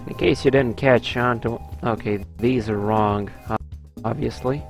In case you didn't catch on to... Okay, these are wrong, obviously.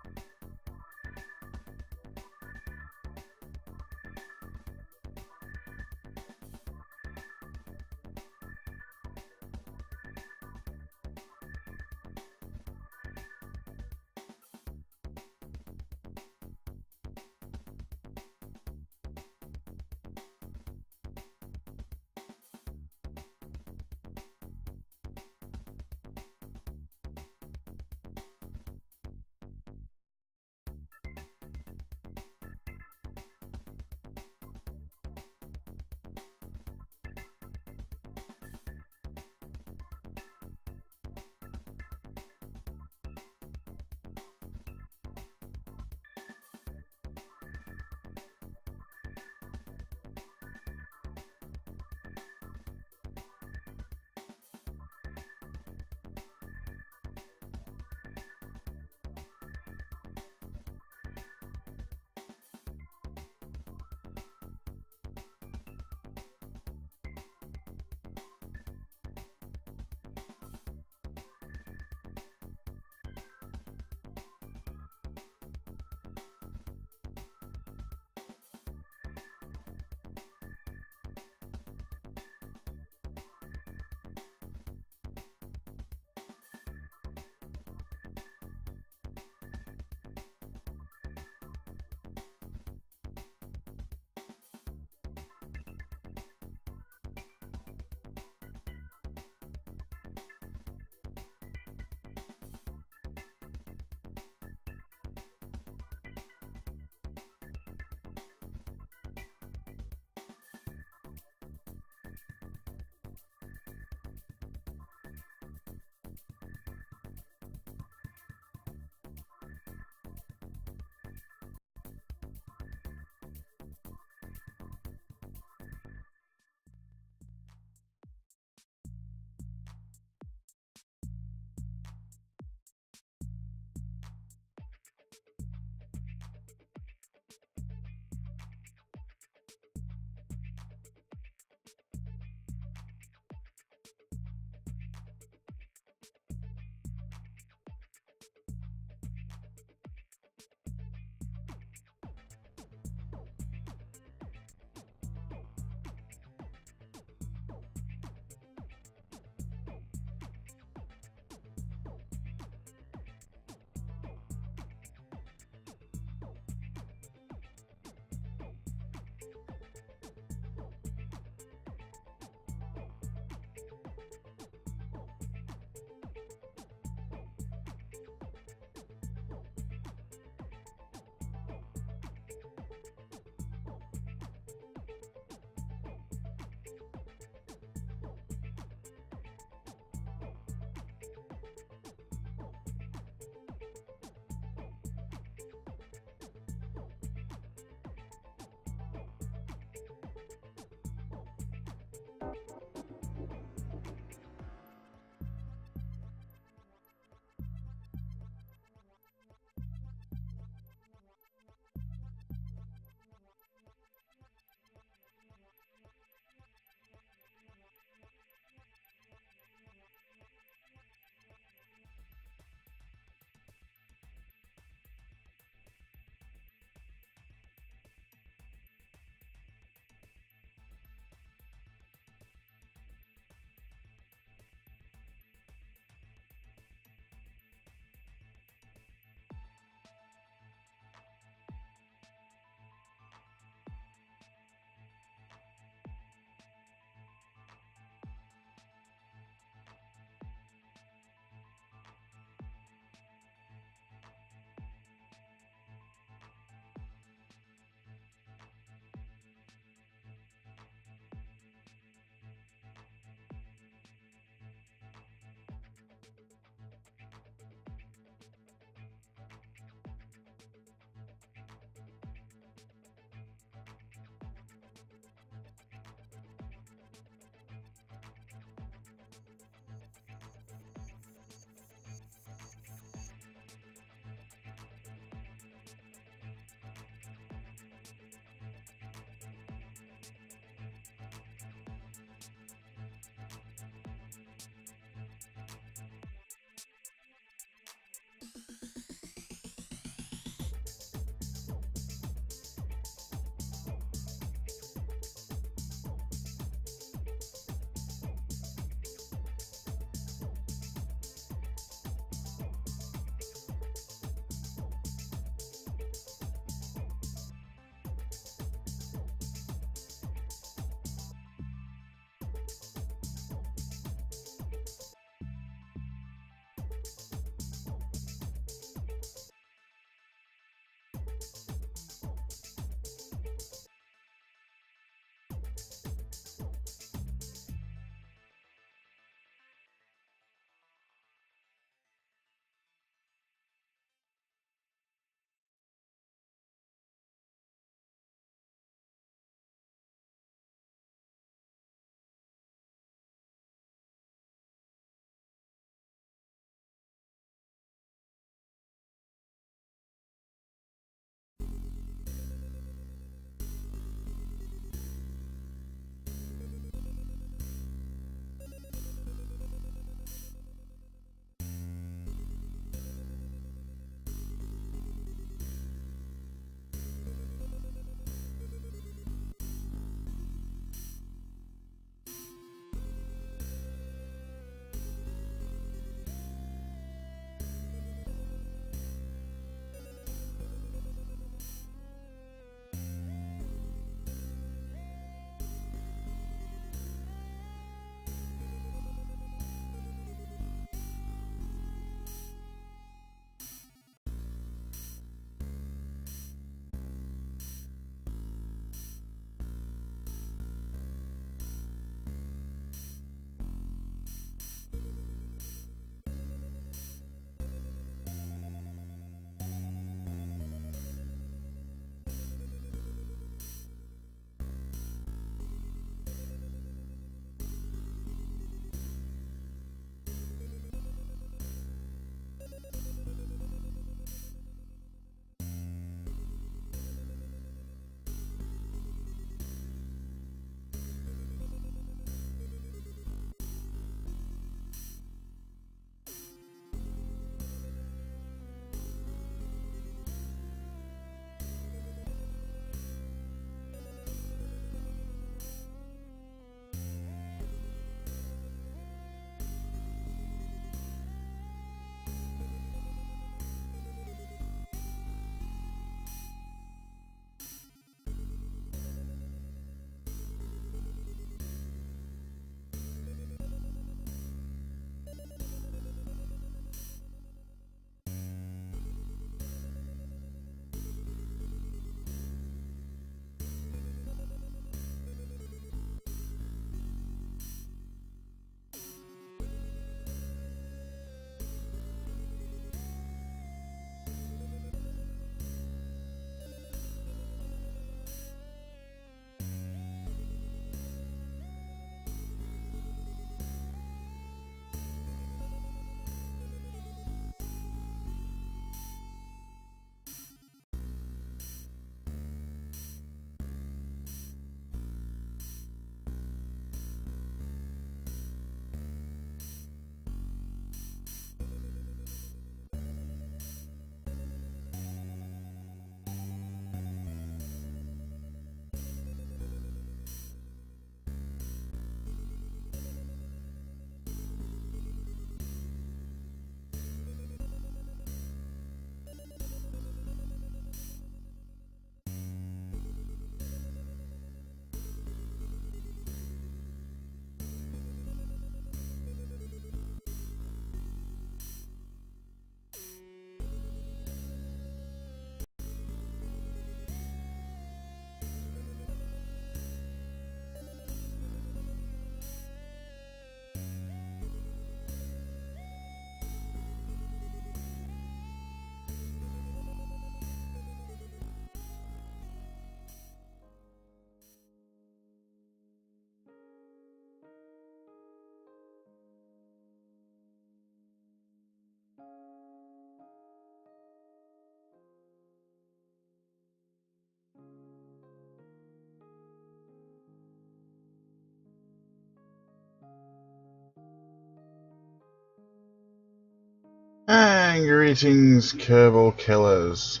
And greetings, Kerbal Killers.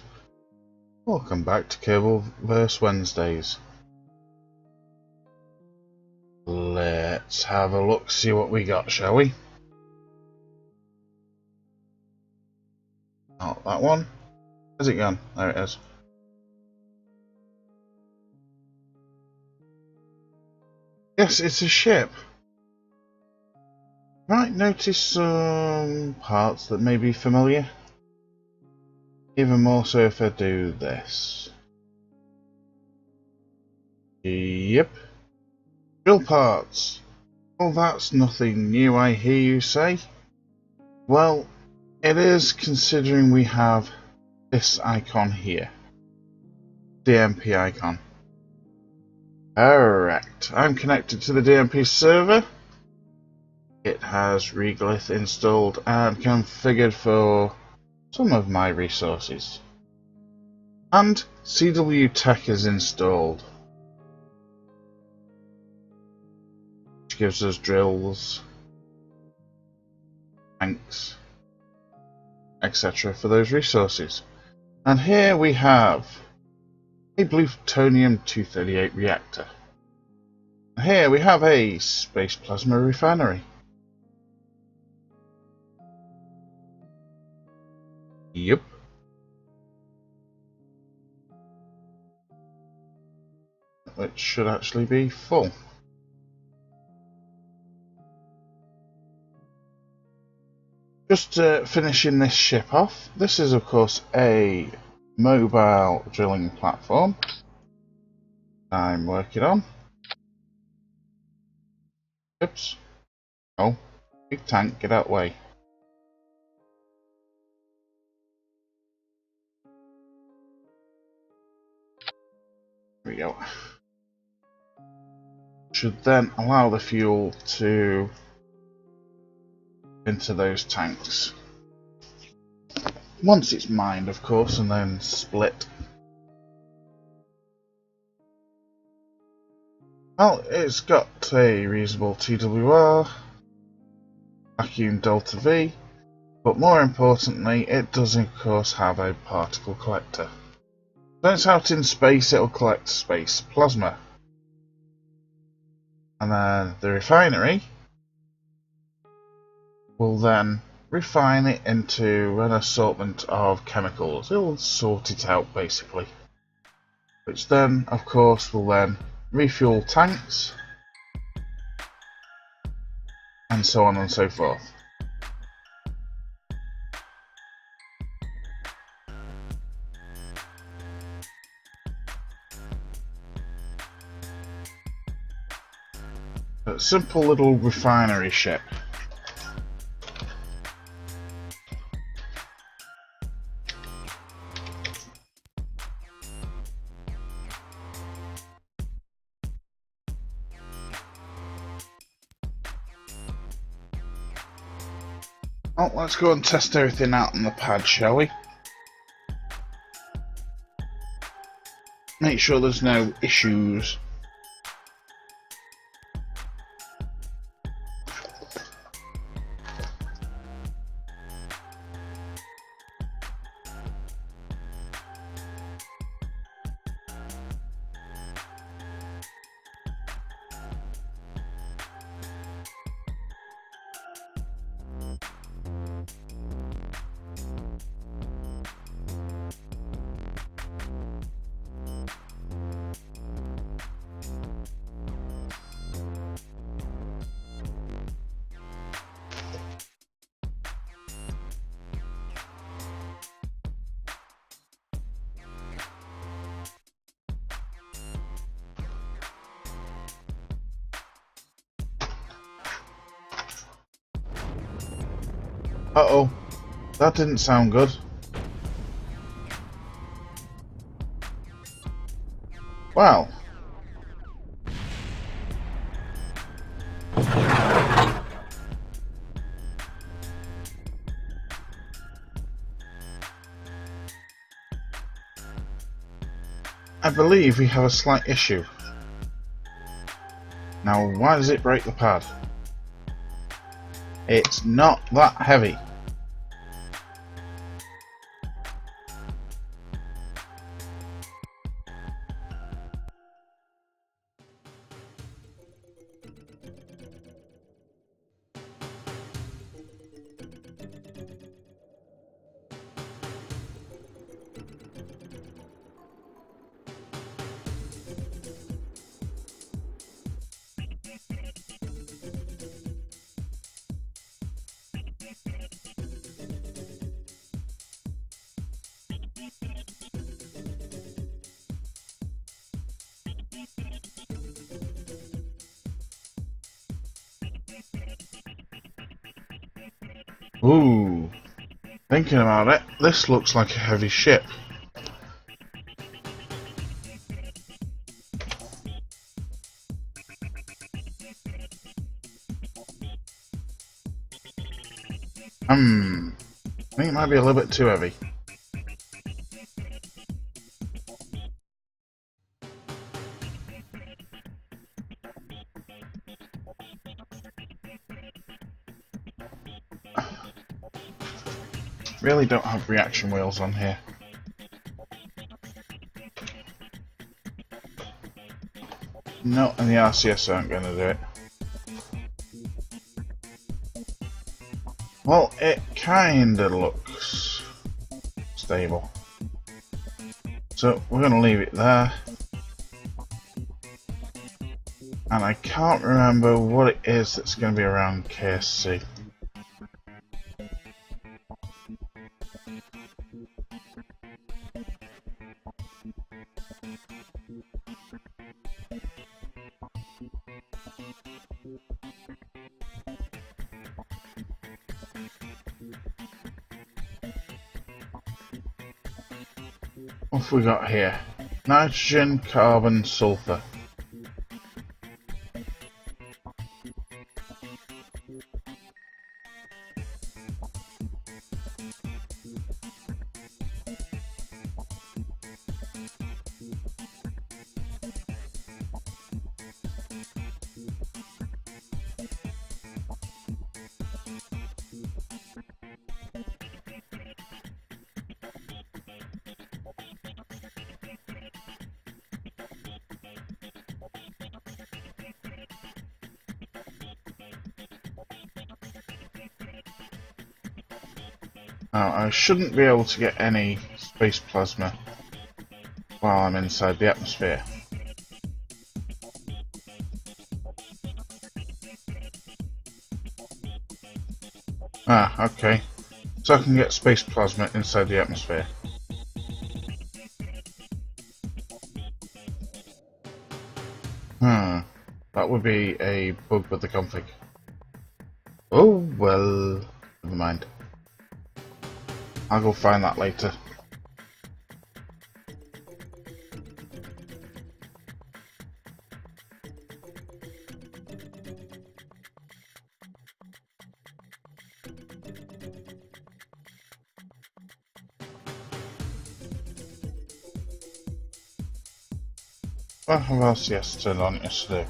Welcome back to Kerbalverse Wednesdays. Let's have a look, see what we got, shall we? Not that one. Where's it gone? There it is. Yes, it's a ship. Might notice some parts that may be familiar. Even more so if I do this. Yep. Drill parts. Well, that's nothing new, I hear you say. Well, it is, considering we have this icon here. DMP icon. Correct. I'm connected to the DMP server. It has Regolith installed and configured for some of my resources. And CW Tech is installed, which gives us drills, tanks, etc. for those resources. And here we have a plutonium-238 reactor. And here we have a space plasma refinery. Yep. Which should actually be full. Just finishing this ship off. This is of course a mobile drilling platform I'm working on. Oops. Oh, big tank, get out of the way. There we go. Should then allow the fuel to into those tanks. Once it's mined, of course, and then split. Well, it's got a reasonable TWR, vacuum delta V, but more importantly, it does of course have a particle collector. When it's out in space, it'll collect space plasma. And then the refinery will then refine it into an assortment of chemicals. It'll sort it out basically. Which then, of course, will then refuel tanks, and so on and so forth. A simple little refinery ship. Oh, let's go and test everything out on the pad, shall we? Make sure there's no issues. Uh-oh, that didn't sound good. Wow. I believe we have a slight issue. Now, why does it break the pad? It's not that heavy. Ooh, thinking about it, this looks like a heavy ship. I think it might be a little bit too heavy. Really don't have reaction wheels on here. No, and the RCS aren't going to do it. Well, it kinda looks stable. So we're going to leave it there. And I can't remember what it is that's going to be around KSC. What have we got here? Nitrogen, carbon, sulfur. Now, I shouldn't be able to get any space plasma while I'm inside the atmosphere. Ah, okay. So I can get space plasma inside the atmosphere. That would be a bug with the config. Oh, well, never mind. I'll go find that later. What else? Yes, turned on yesterday.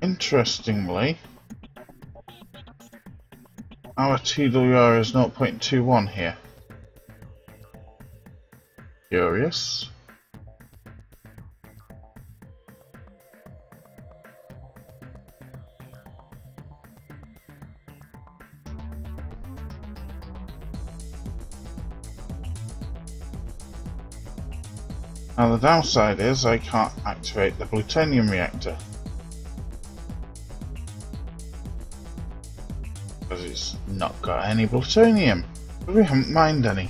Interestingly, our TWR is 0.21 here. Curious. Now the downside is I can't activate the plutonium reactor. Because it's not got any plutonium. But we haven't mined any.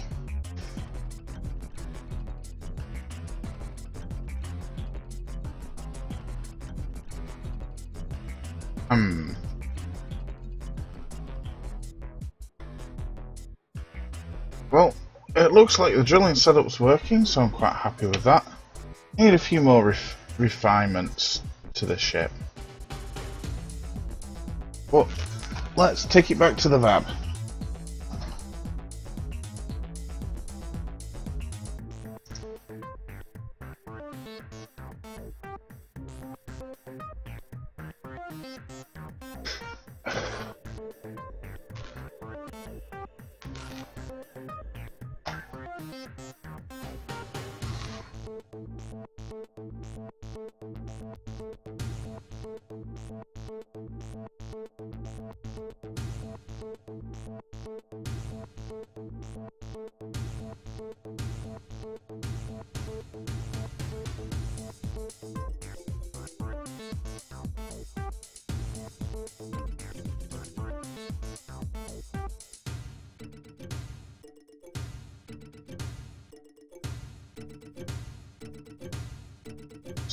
Well, it looks like the drilling setup's working, so I'm quite happy with that. Need a few more refinements to the ship. But let's take it back to the VAB.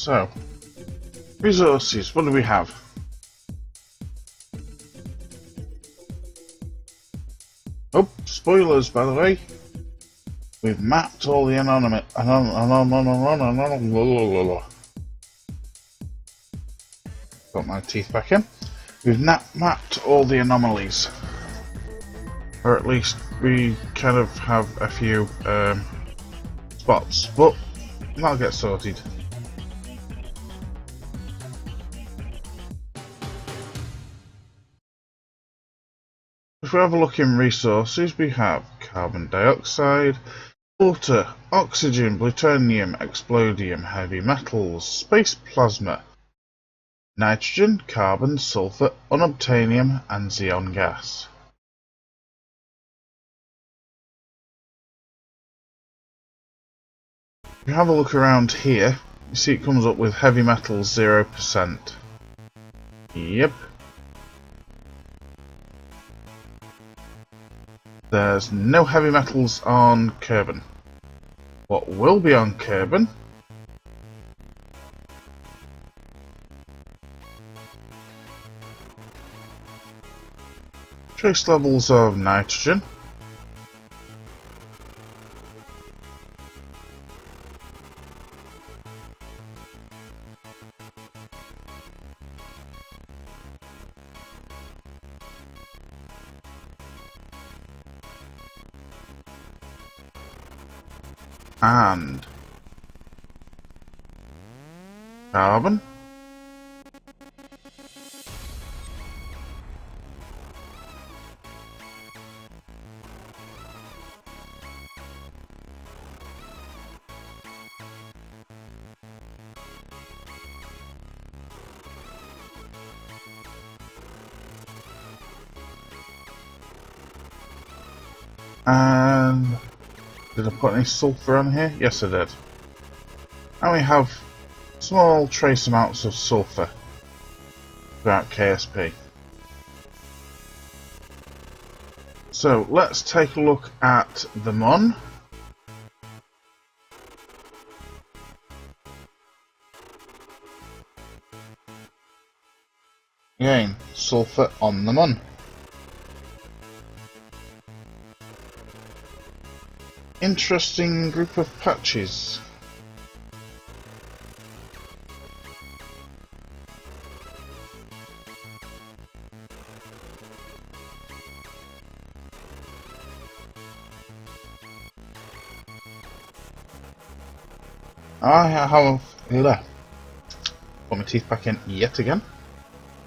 So, resources, what do we have? Oh, spoilers by the way. We've mapped all the got my teeth back in. We've mapped all the anomalies. Or at least we kind of have a few spots, but that'll get sorted. If we have a look in resources, we have carbon dioxide, water, oxygen, plutonium, explodium, heavy metals, space plasma, nitrogen, carbon, sulfur, unobtainium, and xenon gas. If you have a look around here, you see it comes up with heavy metals 0%. Yep. There's no heavy metals on Kerbin. What will be on Kerbin trace levels of nitrogen, and carbon, and did I put any sulfur on here? Yes I did. And we have small trace amounts of sulfur throughout KSP. So let's take a look at the Mon. Again, sulfur on the Mon. Interesting group of patches. I have put my teeth back in yet again.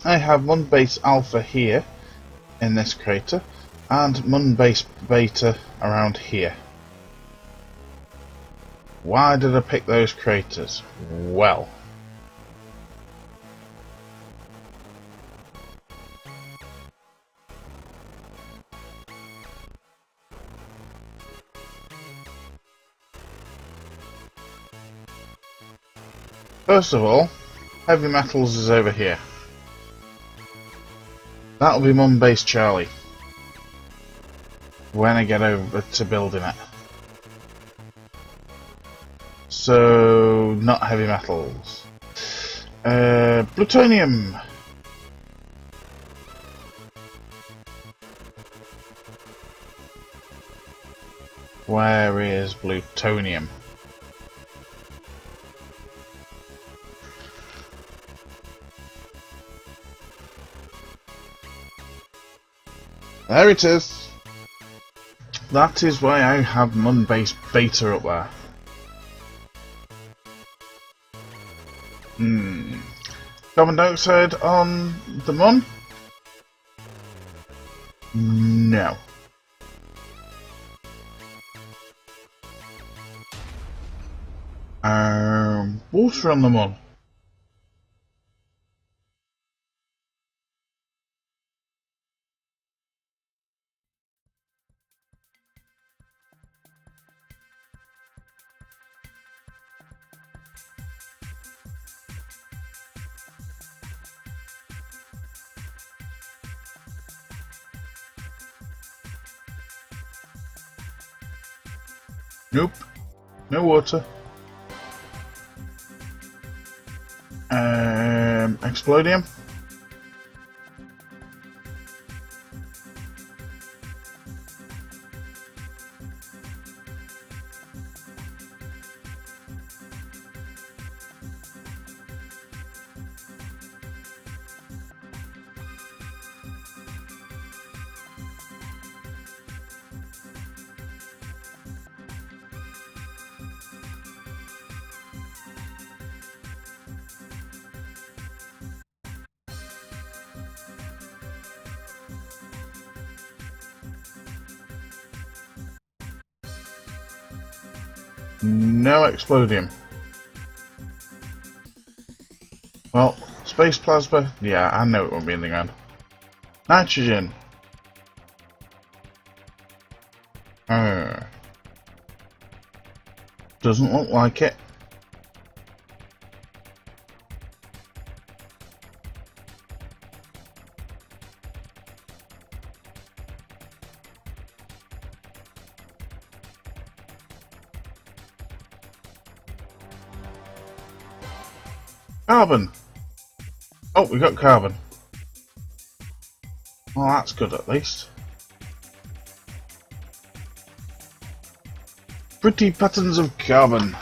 I have Mun base alpha here in this crater and Mun base beta around here. Why did I pick those craters? Well, first of all, heavy metals is over here. That'll be Mun base Charlie when I get over to building it. So, not heavy metals. Plutonium. Where is plutonium? There it is. That is why I have Mun base beta up there. Carbon dioxide on the Mun? No. Water on the Mun? Nope. No water. Explodium. No explodium. Well, space plasma, yeah, I know it won't be in the ground. Nitrogen. Doesn't look like it. Carbon. Oh, we got carbon. Well, that's good at least. Pretty patterns of carbon.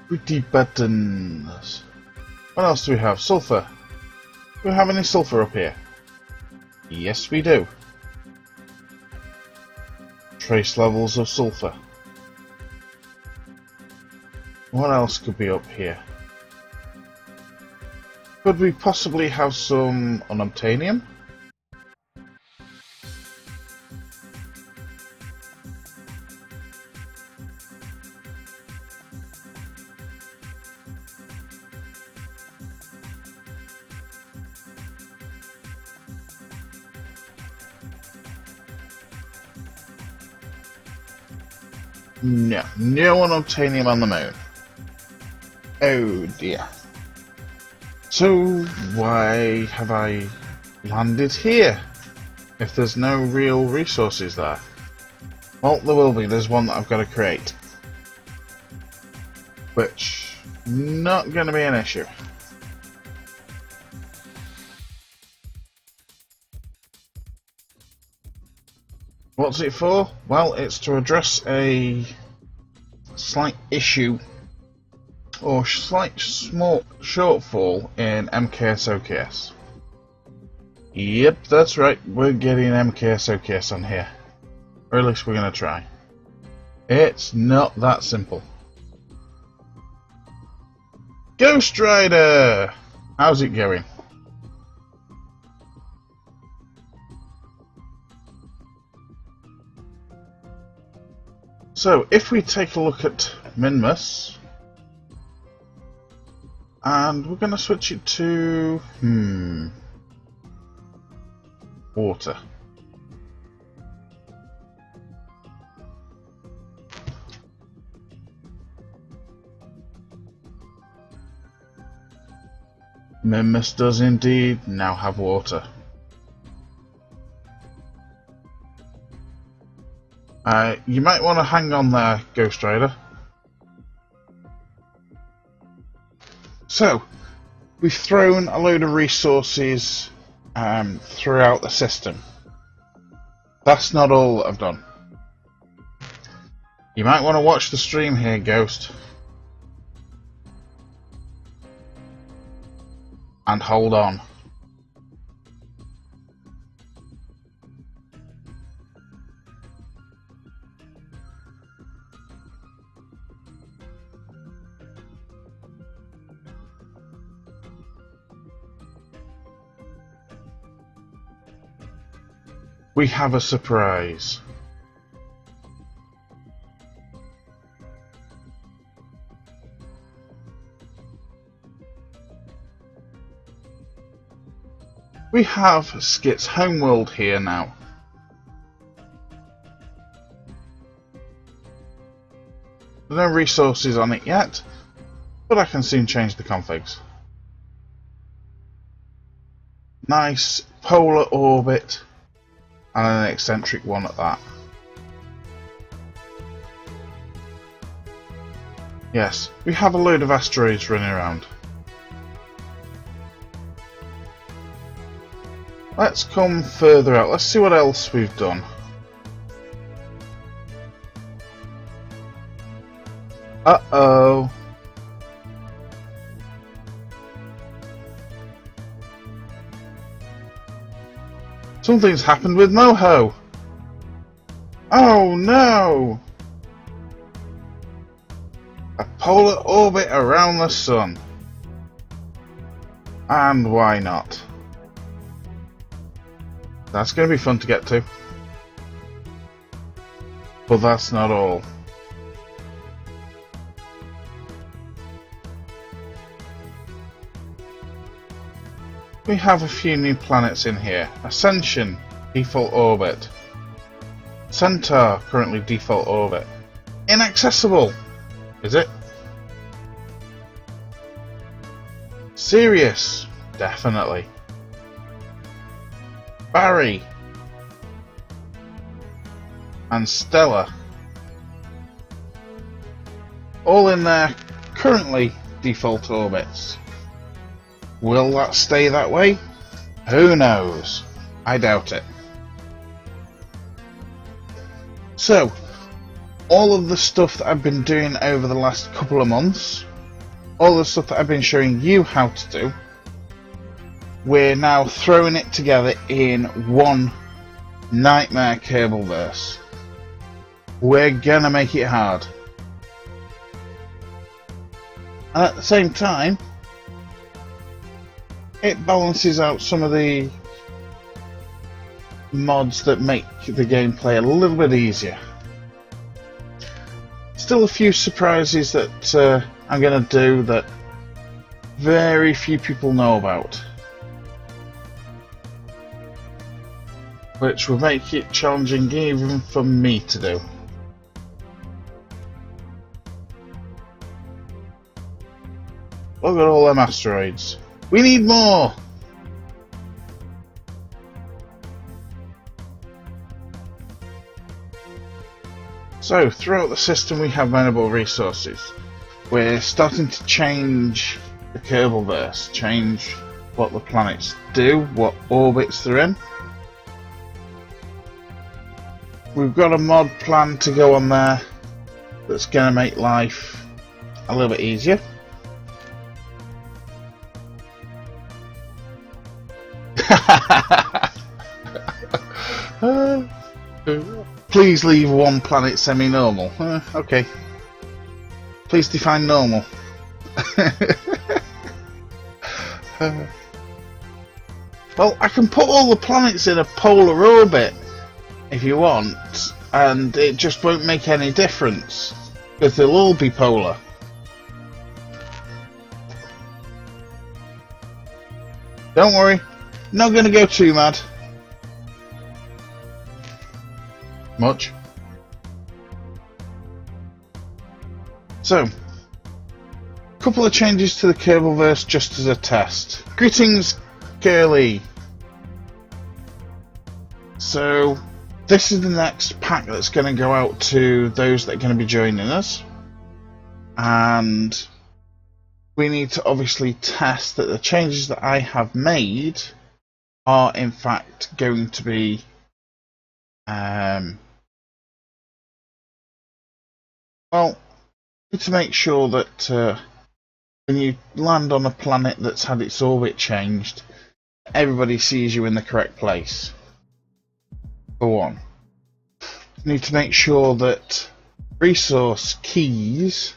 Pretty patterns. What else do we have? Sulfur. Do we have any sulfur up here? Yes, we do. Trace levels of sulfur. What else could be up here? Could we possibly have some unobtainium? No, no unobtainium on the moon. Oh dear. So why have I landed here if there's no real resources there? Well, there will be. There's one that I've got to create, which not going to be an issue. What's it for? Well, it's to address a slight issue or slight small shortfall in MKS OKS. Yep, that's right, we're getting MKS OKS on here. Or at least we're going to try. It's not that simple. Ghost Rider! How's it going? So, if we take a look at Minmus, and we're going to switch it to water. Minmus does indeed now have water. You might want to hang on there, Ghost Rider. So, we've thrown a load of resources throughout the system. That's not all that I've done. You might want to watch the stream here, Ghost. And hold on. we have a surprise. We have Skit's homeworld here now. There's no resources on it yet, but I can soon change the configs. Nice polar orbit, and an eccentric one at that. Yes, we have a load of asteroids running around. Let's come further out. Let's see what else we've done. Uh-oh. Something's happened with Moho. Oh no! A polar orbit around the sun. And why not? That's going to be fun to get to. But that's not all. We have a few new planets in here. Ascension, default orbit. Centaur, currently default orbit. Inaccessible, is it? Sirius, definitely. Barry and Stella, all in their currently default orbits. Will that stay that way? Who knows? I doubt it. So, all of the stuff that I've been doing over the last couple of months, all the stuff that I've been showing you how to do, we're now throwing it together in one nightmare Kerbalverse. We're gonna make it hard. And at the same time, it balances out some of the mods that make the gameplay a little bit easier. Still a few surprises that I'm gonna do that very few people know about, which will make it challenging even for me to do. Look at all them asteroids. We need more! So, throughout the system we have manageable resources. We're starting to change the Kerbalverse, change what the planets do, what orbits they're in. We've got a mod plan to go on there that's going to make life a little bit easier. Please leave one planet semi-normal. Okay. Please define normal. Well, I can put all the planets in a polar orbit if you want, and it just won't make any difference because they'll all be polar. Don't worry, not going to go too mad. Much. So, a couple of changes to the Kerbalverse just as a test. Greetings, Curly! So, this is the next pack that's going to go out to those that are going to be joining us. And we need to obviously test that the changes that I have made are in fact going to be well, to make sure that when you land on a planet that's had its orbit changed, everybody sees you in the correct place. For one, you need to make sure that resource keys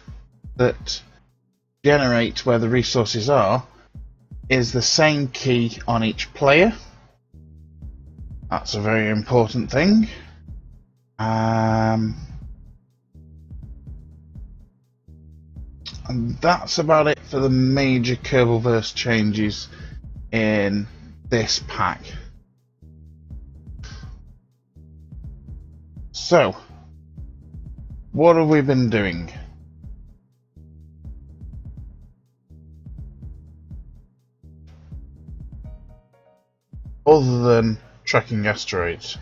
that generate where the resources are is the same key on each player. That's a very important thing. And that's about it for the major Kerbalverse changes in this pack. So, what have we been doing? Other than tracking asteroids.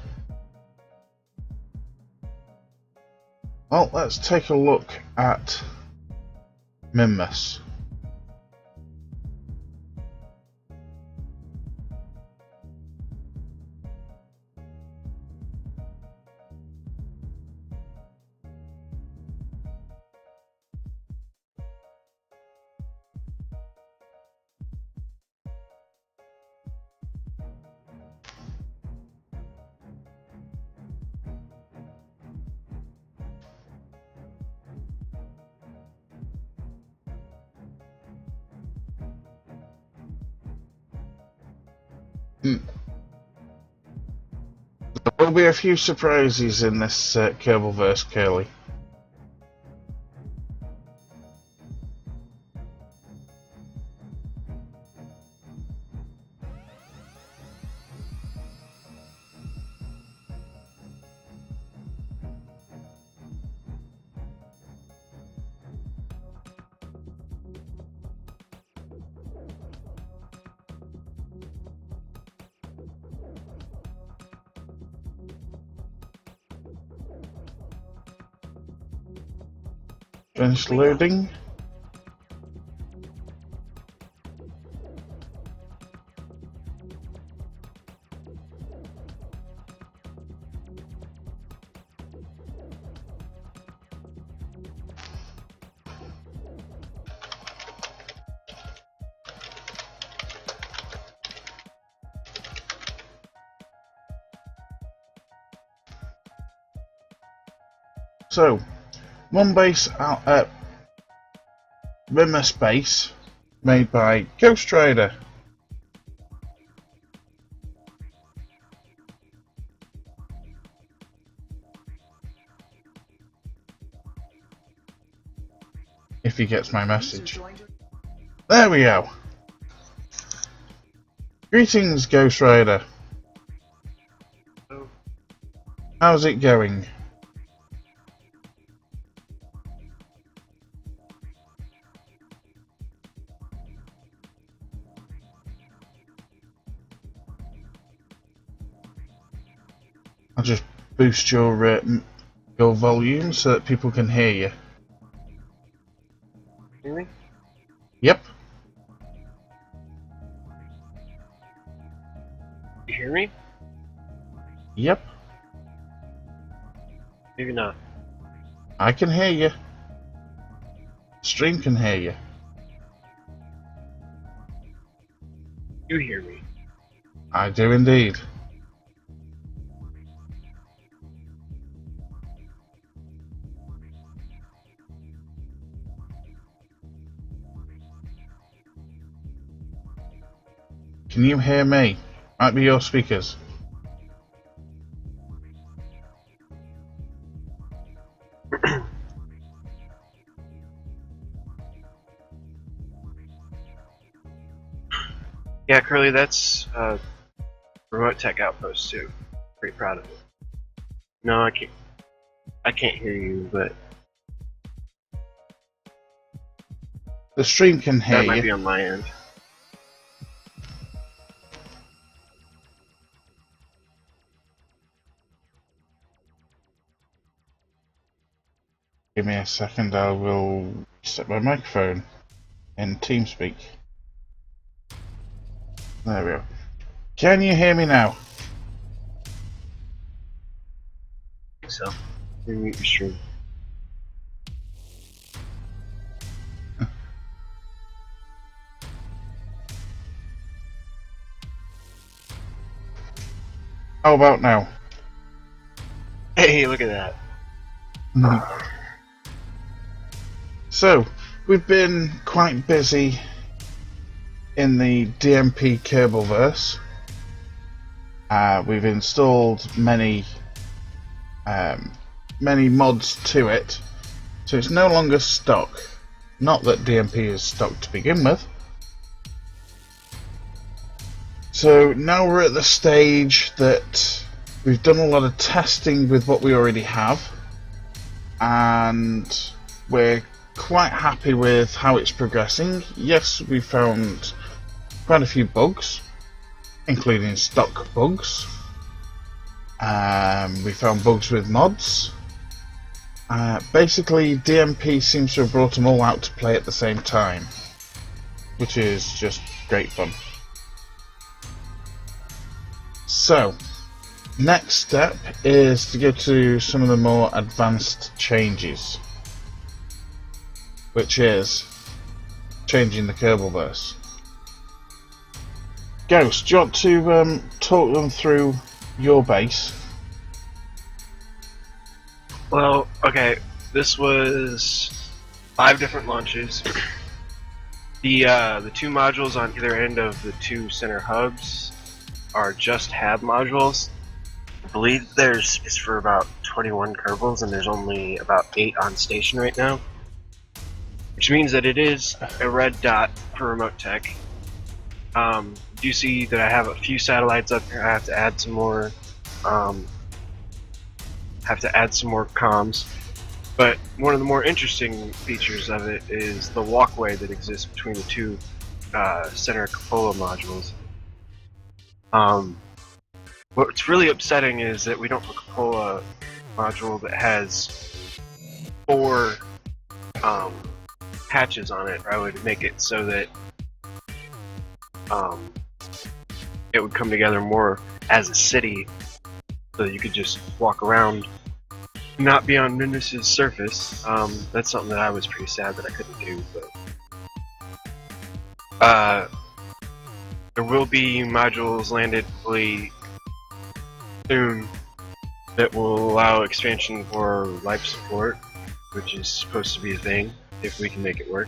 Well, let's take a look at Mimas. There will be a few surprises in this Kerbalverse, Curly. Finish loading. So, one base out at Mimas base made by Ghost Rider. If he gets my message. There we go. Greetings, Ghost Rider. How's it going? I'll just boost your volume so that people can hear you. Hear me? Yep. You hear me? Yep. Maybe not. I can hear you. Stream can hear you. You hear me? I do indeed. Can you hear me? Might be your speakers. Yeah, Curly, that's remote tech outpost too. Pretty proud of it. No, I can't hear you, but The stream can hear that might you. be on my end. Give me a second, I will set my microphone in TeamSpeak. There we go. Can you hear me now? I think so. Mute your stream. How about now? Hey, look at that. So, we've been quite busy in the DMP Kerbalverse. We've installed many mods to it, so it's no longer stock. Not that DMP is stock to begin with. So now we're at the stage that we've done a lot of testing with what we already have, and we're quite happy with how it's progressing. Yes, we found quite a few bugs, including stock bugs. We found bugs with mods. Basically, DMP seems to have brought them all out to play at the same time, which is just great fun. So, next step is to go to some of the more advanced changes, which is changing the Kerbalverse. Ghost, do you want to talk them through your base? Well, okay, this was 5 different launches. The 2 modules on either end of the 2 center hubs are just hab modules. I believe there's space for about 21 Kerbals, and there's only about 8 on station right now, which means that it is a red dot for remote tech. You see that I have a few satellites up here. I have to add some more. Comms. But one of the more interesting features of it is the walkway that exists between the 2 center cupola modules. What's really upsetting is that we don't have a cupola module that has 4 hatches on it. I would make it so that it would come together more as a city, so that you could just walk around, not be on Nunus's surface. That's something that I was pretty sad that I couldn't do. But there will be modules landed hopefully soon that will allow expansion for life support, which is supposed to be a thing if we can make it work.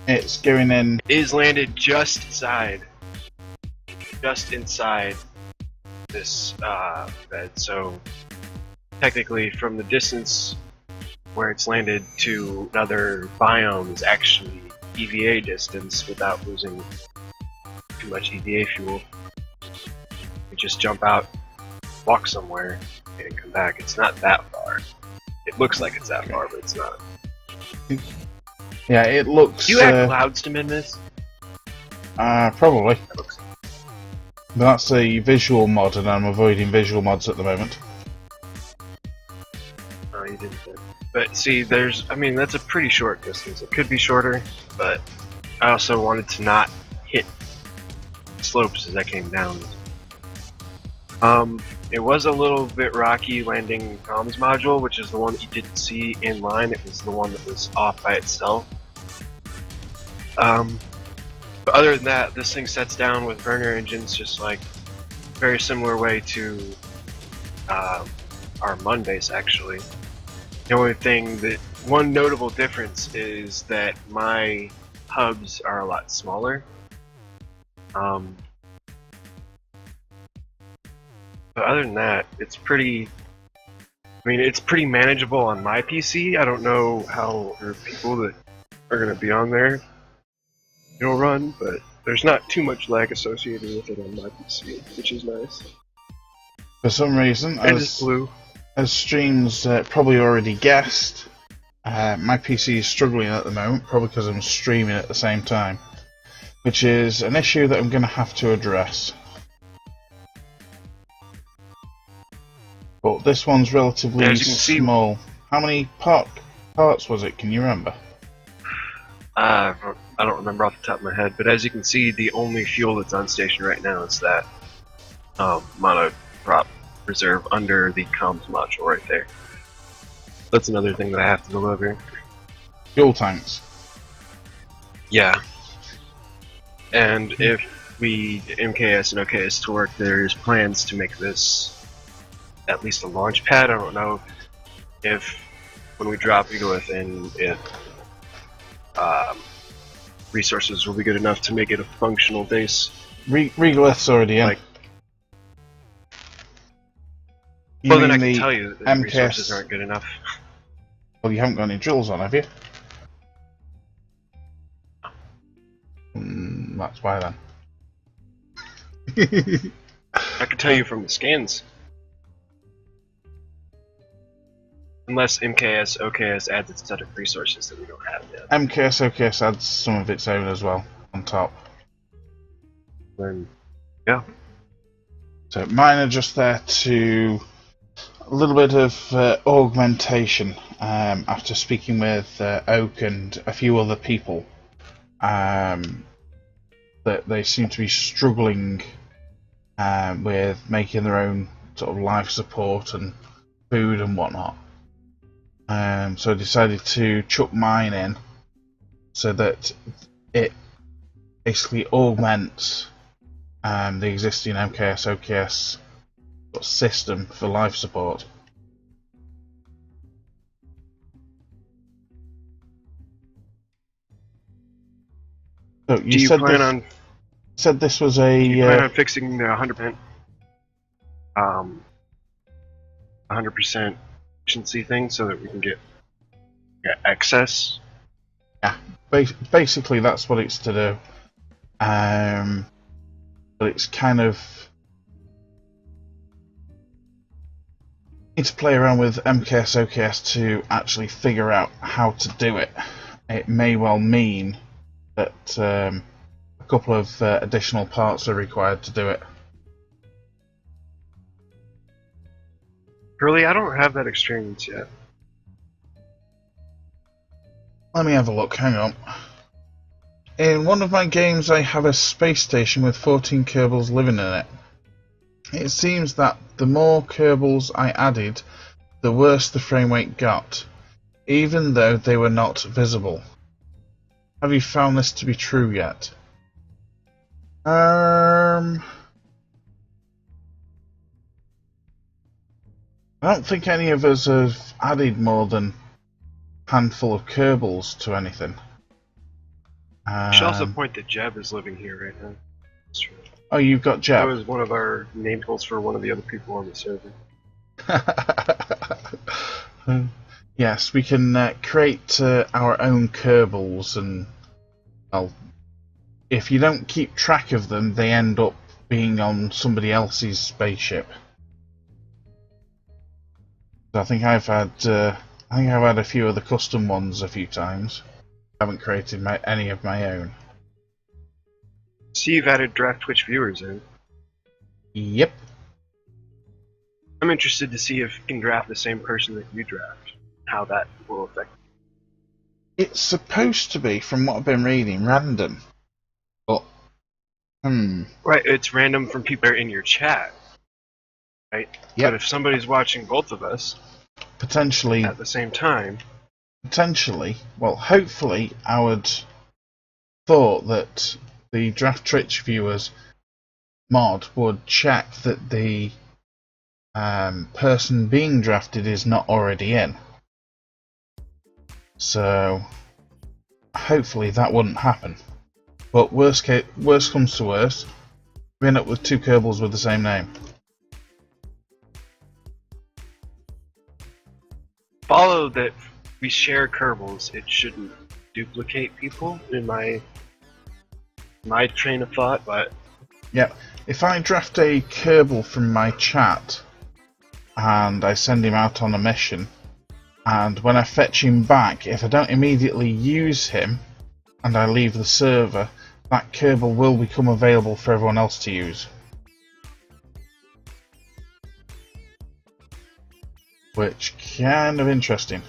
It's going in. It is landed just inside this bed, so technically from the distance where it's landed to another biome is actually EVA distance without losing too much EVA fuel. You just jump out, walk somewhere, and come back. It's not that far. It looks like it's that far, but it's not. Yeah, it looks. Do you add clouds to min this? Probably. But that's a visual mod, and I'm avoiding visual mods at the moment. Oh, you didn't. But see, that's a pretty short distance. It could be shorter, but I also wanted to not hit slopes as I came down. It was a little bit rocky landing comms module, which is the one that you didn't see in line. It was the one that was off by itself. But other than that, this thing sets down with burner engines, just like very similar way to our Mun base actually. The only thing one notable difference is that my hubs are a lot smaller. But other than that, it's pretty manageable on my PC. I don't know how other people that are going to be on there it'll run, but there's not too much lag associated with it on my PC, which is nice. For some reason, as streams probably already guessed, my PC is struggling at the moment, probably because I'm streaming at the same time, which is an issue that I'm going to have to address. But this one's relatively small. How many parts was it? Can you remember? I don't remember off the top of my head, but as you can see, the only fuel that's on station right now is that monoprop reserve under the comms module right there. That's another thing that I have to deliver. Fuel tanks. Yeah. And if we get MKS and OKS to work, there's plans to make this at least a launch pad. I don't know if when we drop Regolith in, if resources will be good enough to make it a functional base. Regolith's already in. Well, then mean I can the tell you that the MKS resources aren't good enough. Well, you haven't got any drills on, have you? That's why then. I can tell you from the scans. Unless MKS OKS adds its set of resources that we don't have yet. MKS OKS adds some of its own as well on top. Then, yeah. So mine are just there to a little bit of augmentation. After speaking with Oak and a few other people, that they seem to be struggling with making their own sort of life support and food and whatnot. So I decided to chuck mine in so that it basically augments the existing MKS OKS system for life support. So Do you plan said this was a. Do you plan on fixing the 100%, 100% efficiency thing so that we can get access? Yeah, basically that's what it's to do. But it's kind of need to play around with MKS OKS to actually figure out how to do it. It may well mean that a couple of additional parts are required to do it. Really, I don't have that experience yet. Let me have a look, hang on. In one of my games I have a space station with 14 Kerbals living in it. It seems that the more Kerbals I added, the worse the frame rate got, even though they were not visible. Have you found this to be true yet? I don't think any of us have added more than a handful of Kerbals to anything. I should also point that Jeb is living here right now. That's true. Oh, you've got Jeb. That was one of our name polls for one of the other people on the server. Yes, we can create our own Kerbals, and well, if you don't keep track of them, they end up being on somebody else's spaceship. So I think I've had a few of the custom ones a few times. I haven't created any of my own. See, you've added draft Twitch viewers in. Yep. I'm interested to see if you can draft the same person that you draft. How that will affect. It's supposed to be, from what I've been reading, random. But right, it's random from people that are in your chat. Right? Yep. But if somebody's watching both of us potentially at the same time. Potentially, well, hopefully, I would thought that the Draft Twitch viewers mod would check that the person being drafted is not already in. So hopefully that wouldn't happen. But worst comes to worst, we end up with two Kerbals with the same name. Follow that we share Kerbals, it shouldn't duplicate people in my train of thought, but yeah, if I draft a Kerbal from my chat and I send him out on a mission, and when I fetch him back, if I don't immediately use him and I leave the server, that Kerbal will become available for everyone else to use. Which kind of interesting.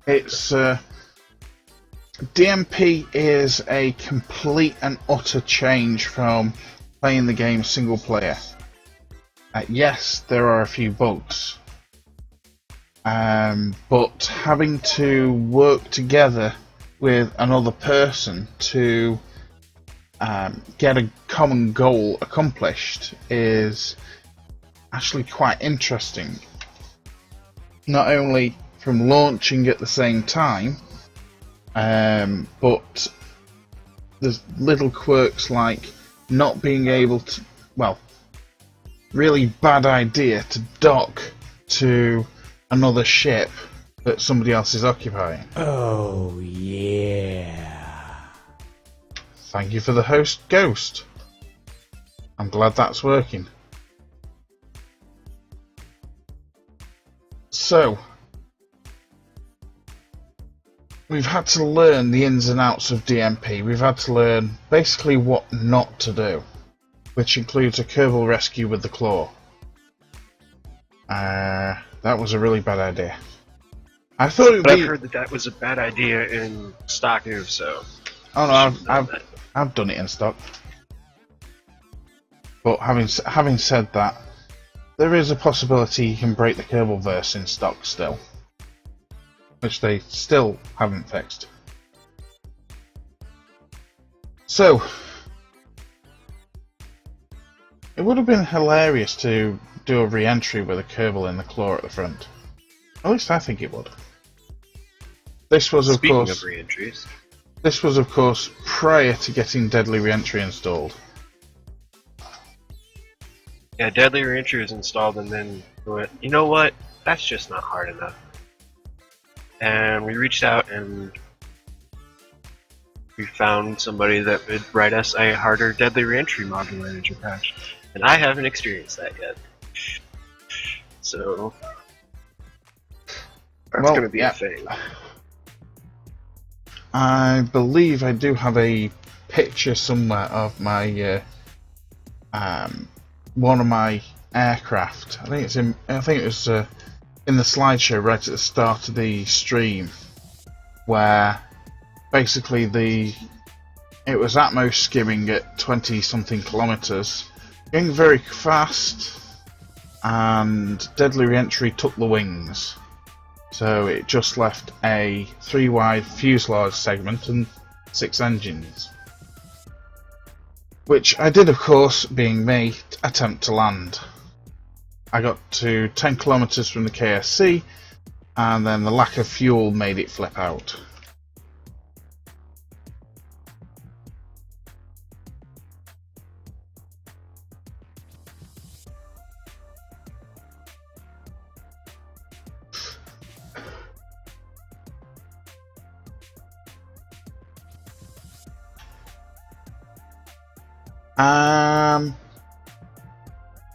It's DMP is a complete and utter change from playing the game single player. Yes, there are a few bugs, but having to work together with another person to get a common goal accomplished is actually quite interesting. Not only from launching at the same time, But there's little quirks like not being able to, well, really bad idea to dock to another ship that somebody else is occupying. Oh, yeah. Thank you for the host, Ghost. I'm glad that's working. So, we've had to learn the ins and outs of DMP. We've had to learn basically what not to do, which includes a Kerbal rescue with the claw. That was a really bad idea. I thought it would But be... I've heard that was a bad idea in stock new, so... Oh no, I've done it in stock. But having said that, there is a possibility you can break the Kerbalverse in stock still, which they still haven't fixed. So, it would have been hilarious to do a re-entry with a Kerbal in the claw at the front. At least I think it would. This was, of course... Speaking of re-entries... This was, of course, prior to getting Deadly Re-entry installed. Yeah, Deadly Re-entry was installed and then we went, you know what? That's just not hard enough. And we reached out and we found somebody that would write us a harder Deadly Re-entry module manager patch. And I haven't experienced that yet. So... that's Well, going to be yeah. a thing. I believe I do have a picture somewhere of my one of my aircraft. I think it was in the slideshow right at the start of the stream, where basically it was Atmos skimming at 20 something kilometers, going very fast, and Deadly Re-entry took the wings. So it just left a 3-wide fuselage segment and 6 engines. Which I did, of course, being me, attempt to land. I got to 10 kilometers from the KSC, and then the lack of fuel made it flip out.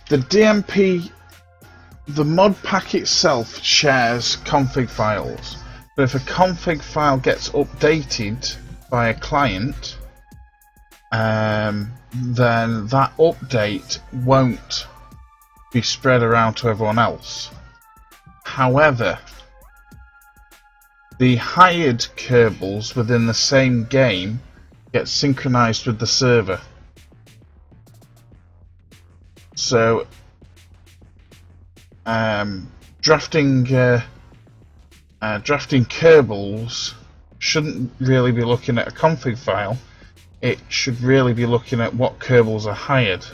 The DMP, the mod pack itself shares config files, but if a config file gets updated by a client, then that update won't be spread around to everyone else. However, the hired Kerbals within the same game get synchronized with the server. So, drafting Kerbals shouldn't really be looking at a config file. It should really be looking at what Kerbals are hired.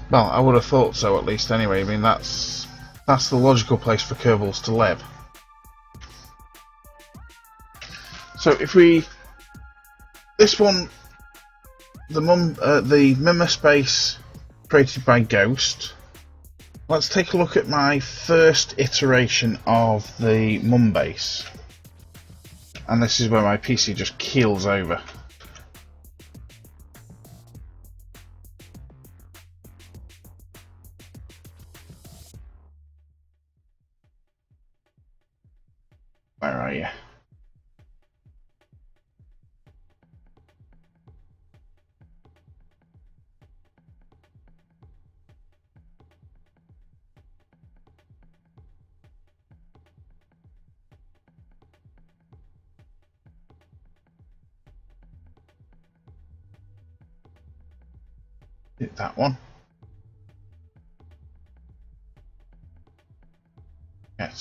Well, I would have thought so, at least. Anyway, I mean that's the logical place for Kerbals to live. So if this one, the Mimma space created by Ghost. Let's take a look at my first iteration of the Mum base, and this is where my PC just keels over. Where are you? Hit that one.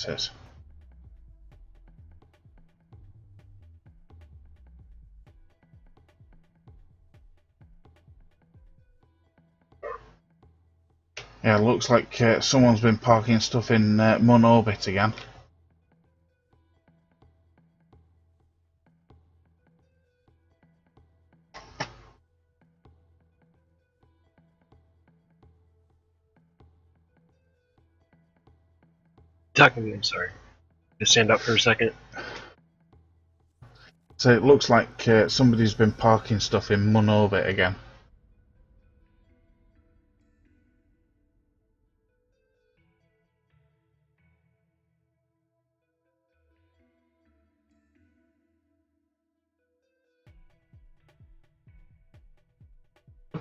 it is. Yeah, looks like someone's been parking stuff in Mun orbit again. Talking to me, I'm sorry. Just stand up for a second. So it looks like somebody's been parking stuff in Mun orbit again.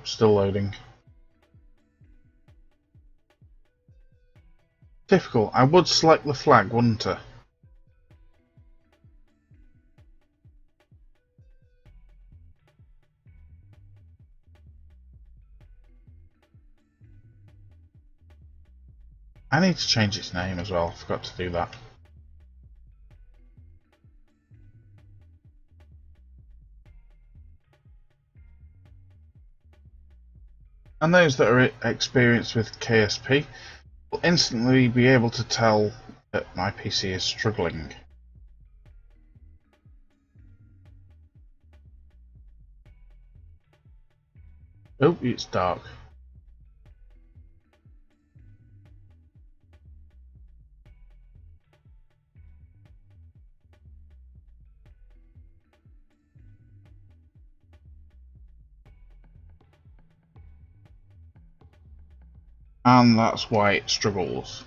Still loading. Difficult. I would select the flag, wouldn't I? I need to change its name as well. I forgot to do that. And those that are experienced with KSP will instantly be able to tell that my PC is struggling. Oh, it's dark. And that's why it struggles.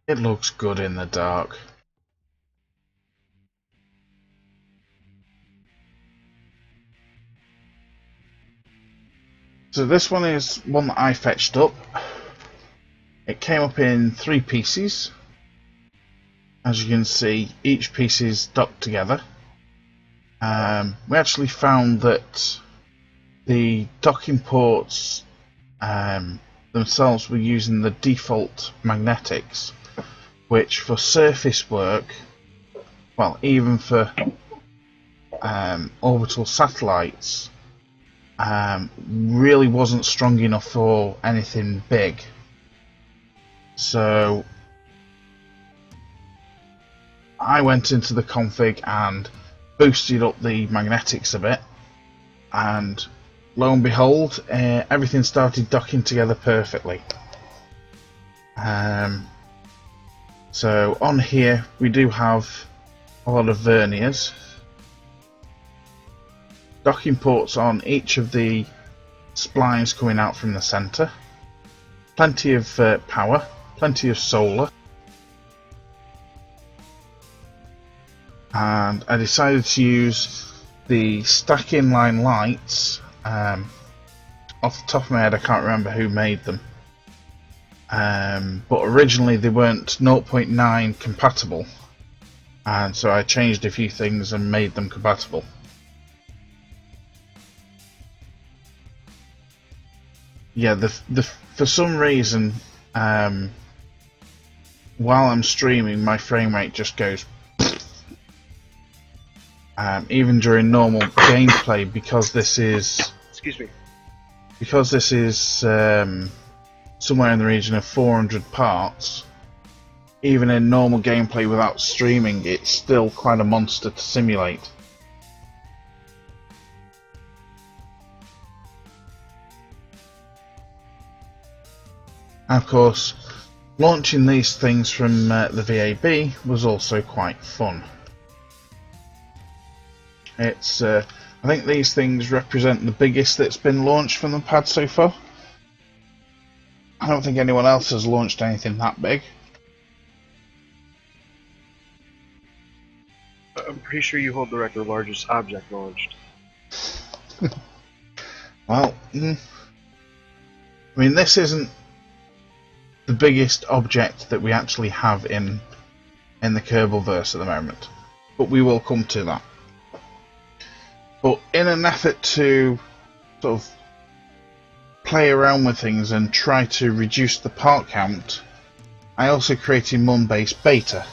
It looks good in the dark. So this one is one that I fetched up. It came up in 3 pieces. As you can see, each piece is docked together. We actually found that the docking ports themselves were using the default magnetics, which for surface work, well, even for orbital satellites, really wasn't strong enough for anything big. So I went into the config and boosted up the magnetics a bit, and lo and behold, everything started docking together perfectly. So on here we do have a lot of verniers, docking ports on each of the splines coming out from the centre, plenty of power, plenty of solar, and I decided to use the stack inline lights. Off the top of my head I can't remember who made them, but originally they weren't 0.9 compatible, and so I changed a few things and made them compatible. Yeah, for some reason, while I'm streaming, my frame rate just goes. Even during normal gameplay, because this is. Excuse me. Because this is somewhere in the region of 400 parts. Even in normal gameplay without streaming, it's still quite a monster to simulate. And of course, launching these things from the VAB was also quite fun. It's, I think these things represent the biggest that's been launched from the pad so far. I don't think anyone else has launched anything that big. I'm pretty sure you hold the record largest object launched. Well, I mean, this isn't the biggest object that we actually have in in the Kerbalverse at the moment, but we will come to that. But in an effort to sort of play around with things and try to reduce the part count, I also created Moonbase Beta.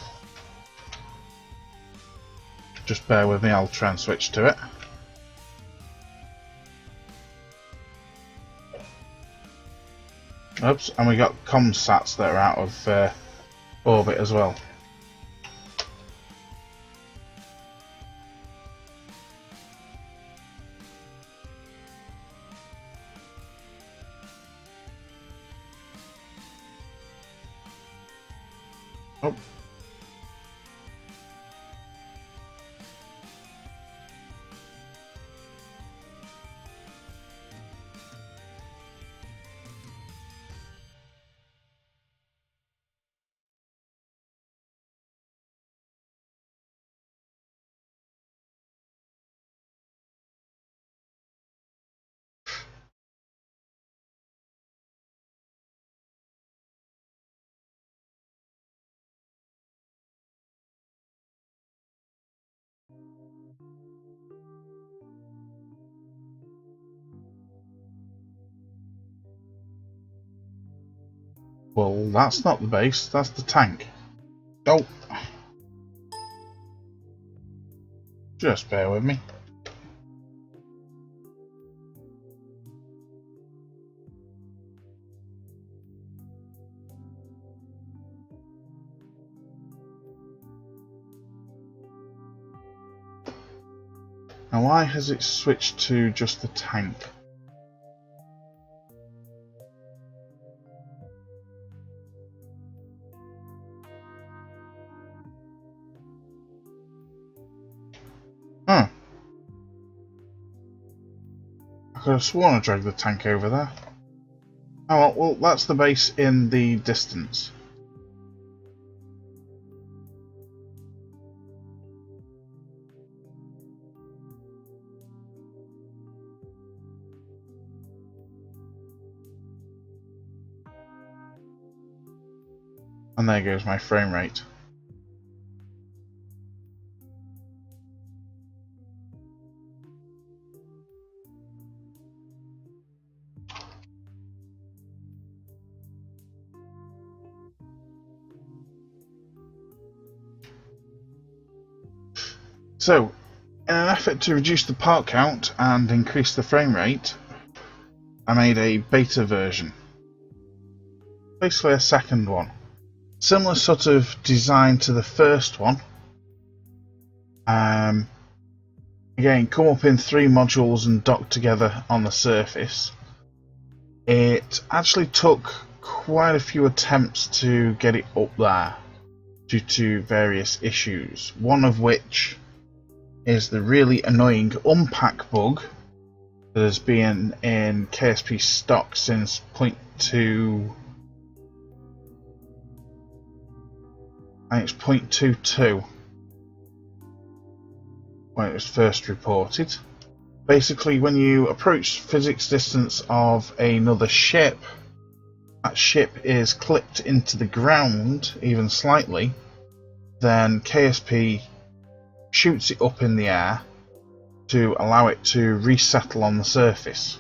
Just bear with me, I'll try and switch to it. Oops, and we got comsats that are out of orbit as well. Oh. Well, that's not the base, that's the tank. Oh! Just bear with me. Now why has it switched to just the tank? Huh. I could have sworn I dragged the tank over there. Oh well, that's the base in the distance. And there goes my frame rate. So, in an effort to reduce the part count and increase the frame rate, I made a beta version. Basically a second one. Similar sort of design to the first one. Again, come up in 3 modules and dock together on the surface. It actually took quite a few attempts to get it up there due to various issues. One of which is the really annoying unpack bug that has been in KSP stock since 0.2. I think it's 0.22 when it was first reported. Basically, when you approach physics distance of another ship, that ship is clipped into the ground even slightly, then KSP shoots it up in the air to allow it to resettle on the surface.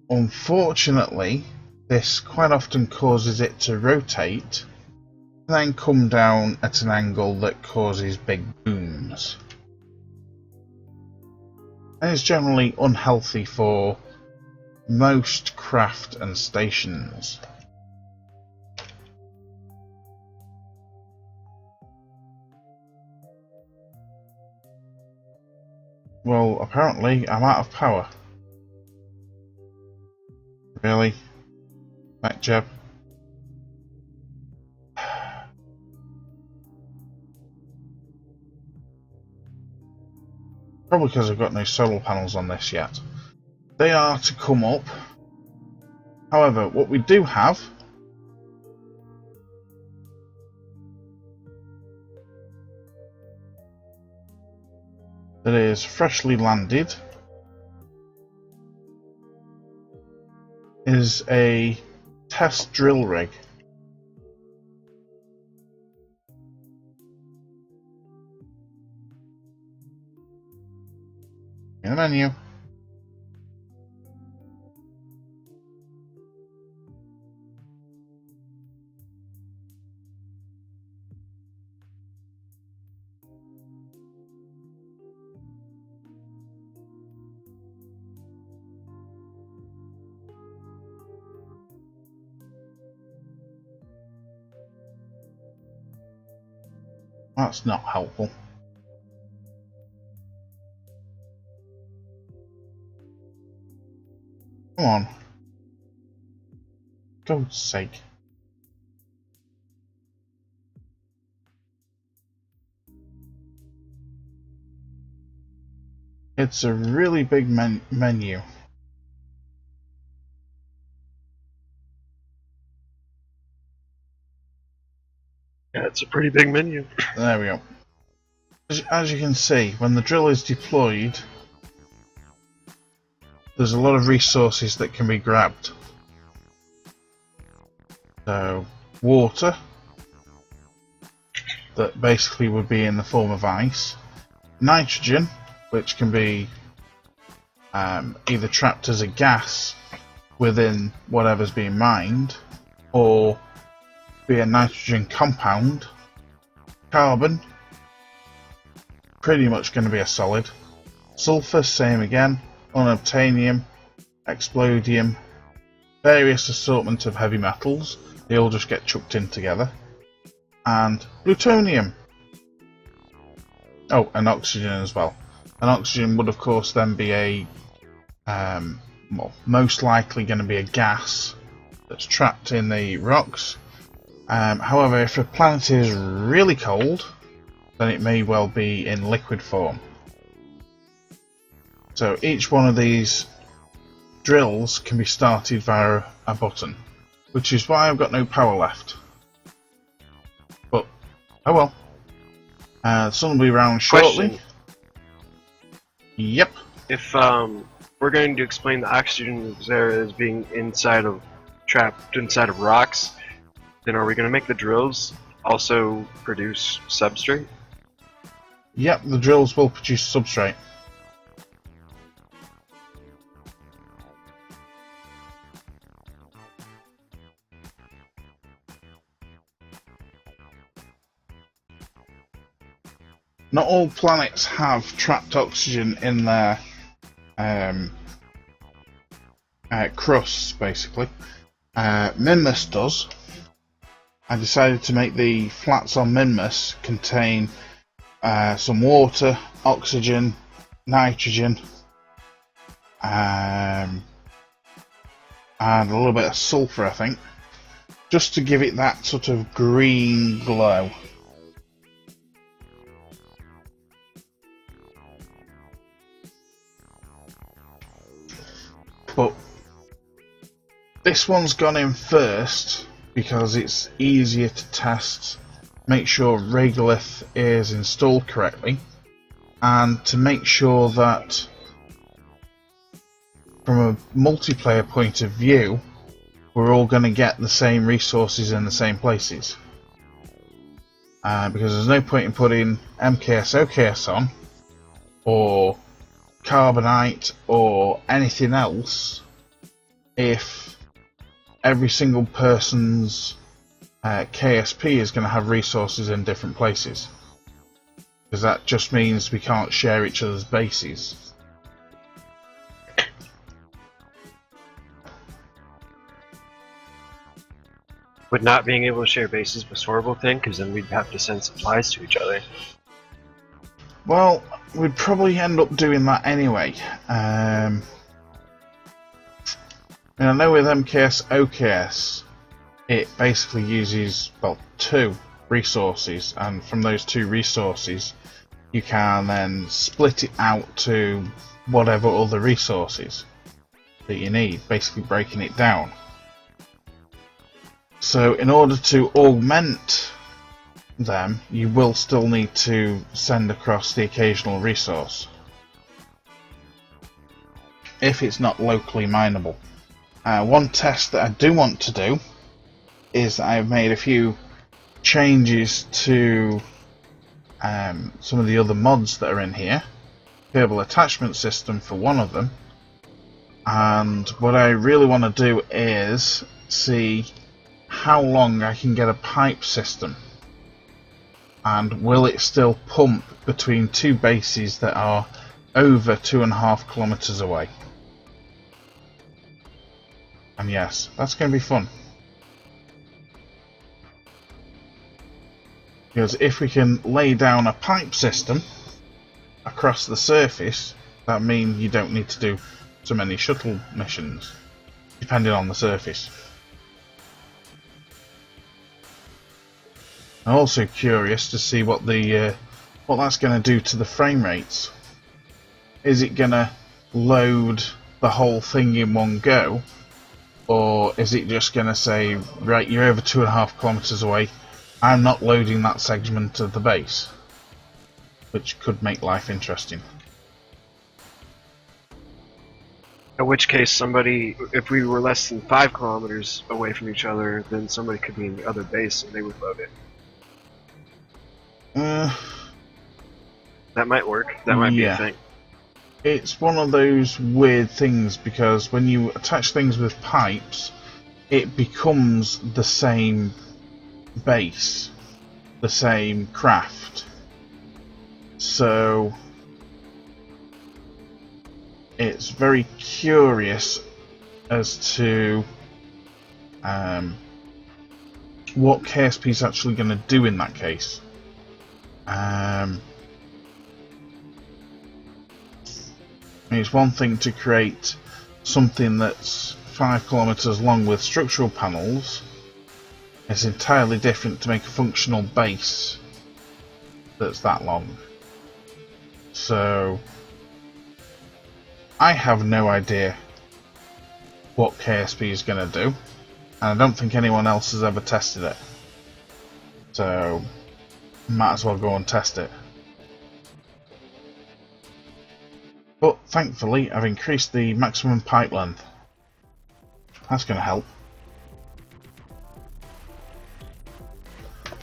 Unfortunately, this quite often causes it to rotate and then come down at an angle that causes big booms. And it's generally unhealthy for most craft and stations. Well, apparently I'm out of power. Really? Back jab? Probably because I've got no solar panels on this yet. They are to come up. However, what we do have that is freshly landed is a test drill rig. In the menu. That's not helpful. Come on. God's sake. It's a really big menu. Yeah, it's a pretty big menu. There we go. As you can see, when the drill is deployed, there's a lot of resources that can be grabbed. So, water, that basically would be in the form of ice. Nitrogen, which can be either trapped as a gas within whatever's being mined, or be a nitrogen compound. Carbon, pretty much going to be a solid. Sulfur, same again. Unobtainium, explodium, various assortment of heavy metals. They all just get chucked in together. And plutonium. Oh, and oxygen as well. And oxygen would of course then be a well, most likely going to be a gas that's trapped in the rocks. However, if a planet is really cold, then it may well be in liquid form. So each one of these drills can be started via a button, which is why I've got no power left. But, oh well. The sun will be around shortly. Question. Yep. If we're going to explain the oxygen reserve as being trapped inside of rocks, then are we going to make the drills also produce substrate? Yep, the drills will produce substrate. Not all planets have trapped oxygen in their crusts, basically. Minmus does. I decided to make the flats on Minmus contain some water, oxygen, nitrogen, and a little bit of sulfur, I think, just to give it that sort of green glow. But this one's gone in first because it's easier to test, make sure Regolith is installed correctly, and to make sure that from a multiplayer point of view we're all going to get the same resources in the same places. Because there's no point in putting MKS OKS on, or Carbonite, or anything else if every single person's KSP is going to have resources in different places, because that just means we can't share each other's bases. Would not being able to share bases be a horrible thing? Because then we'd have to send supplies to each other. Well, we'd probably end up doing that anyway. And I know with MKS OKS it basically uses, well, 2 resources, and from those 2 resources you can then split it out to whatever other resources that you need, basically breaking it down. So in order to augment them, you will still need to send across the occasional resource if it's not locally mineable. One test that I do want to do is that I've made a few changes to some of the other mods that are in here, cable attachment system for one of them, and what I really want to do is see how long I can get a pipe system, and will it still pump between two bases that are over 2.5 kilometers away. And yes, that's going to be fun. Because if we can lay down a pipe system across the surface, that means you don't need to do so many shuttle missions, depending on the surface. I'm also curious to see what that's going to do to the frame rates. Is it going to load the whole thing in one go, or is it just going to say, right, you're over 2.5 kilometers away, I'm not loading that segment of the base, which could make life interesting. In which case, somebody, if we were less than 5 kilometers away from each other, then somebody could be in the other base and they would load it. That might work. That might be a thing. It's one of those weird things, because when you attach things with pipes, it becomes the same base, the same craft. So it's very curious as to what KSP is actually going to do in that case. It's one thing to create something that's 5 kilometers long with structural panels. It's entirely different to make a functional base that's that long. So I have no idea what KSP is going to do, and I don't think anyone else has ever tested it. So might as well go and test it. But thankfully I've increased the maximum pipe length. That's going to help.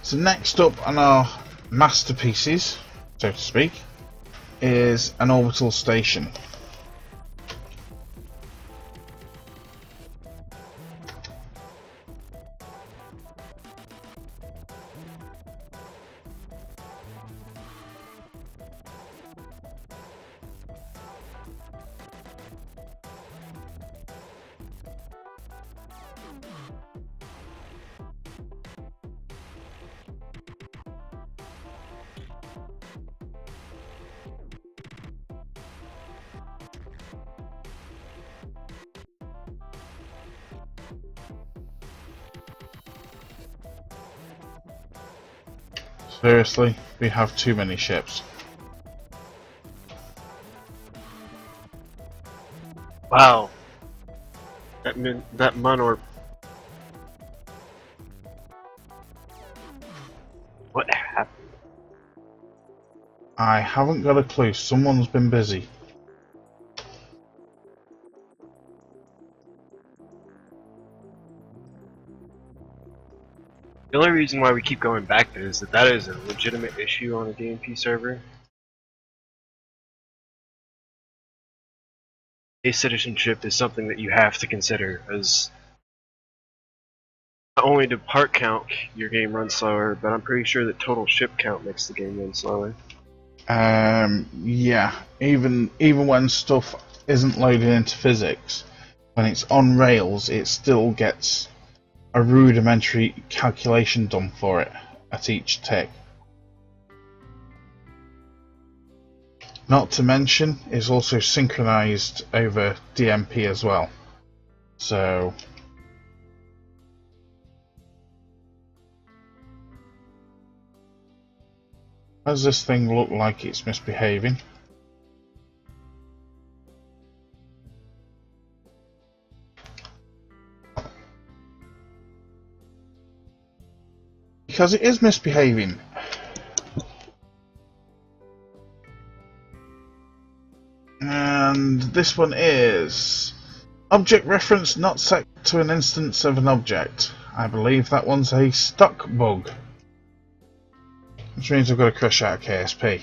So next up on our masterpieces, so to speak, is an orbital station. Seriously, we have too many ships. Wow. That Munor. What happened? I haven't got a clue. Someone's been busy. The only reason why we keep going back there is that is a legitimate issue on a DMP server. A citizenship is something that you have to consider, as not only do part count your game run slower, but I'm pretty sure that total ship count makes the game run slower. Yeah, even when stuff isn't loaded into physics, when it's on rails, it still gets a rudimentary calculation done for it at each tick. Not to mention, it's also synchronized over DMP as well. So does this thing look like it's misbehaving? Because it is misbehaving. And this one is object reference not set to an instance of an object. I believe that one's a stock bug, which means I've got to crush out KSP.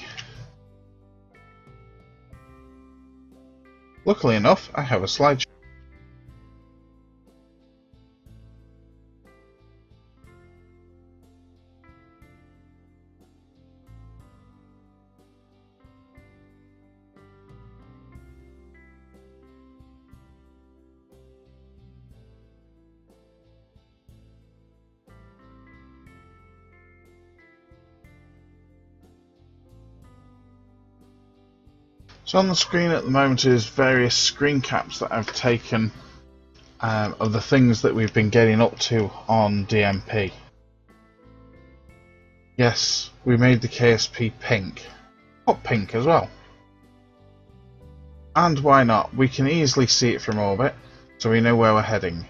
Luckily enough, I have a slideshow. So on the screen at the moment is various screen caps that I've taken of the things that we've been getting up to on DMP. Yes, we made the KSP pink. Hot pink as well. And why not? We can easily see it from orbit, so we know where we're heading.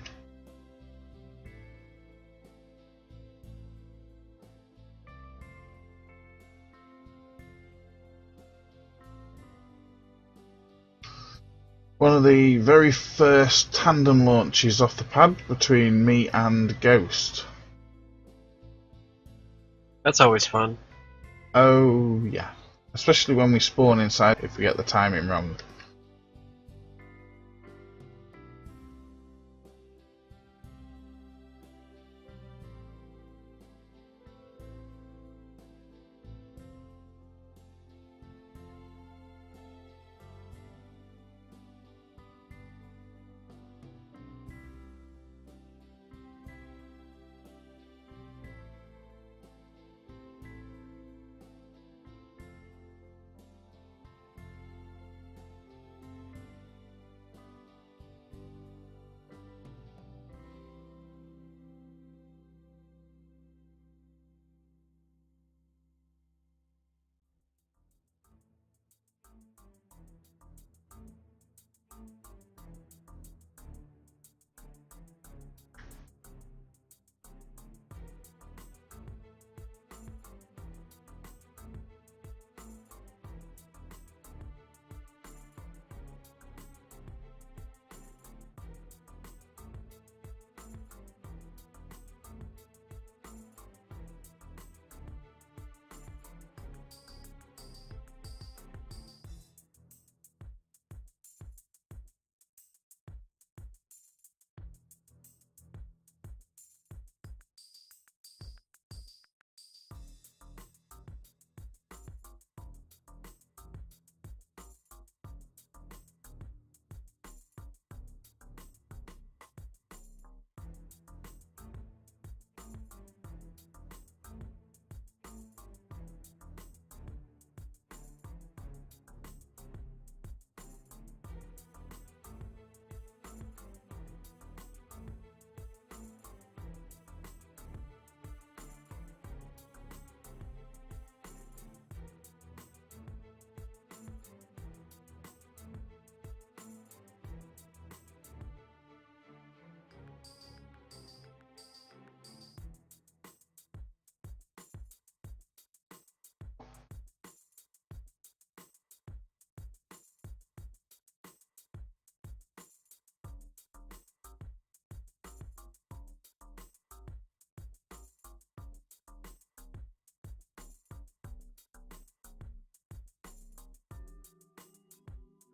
One of the very first tandem launches off the pad between me and Ghost. That's always fun. Oh yeah, especially when we spawn inside if we get the timing wrong.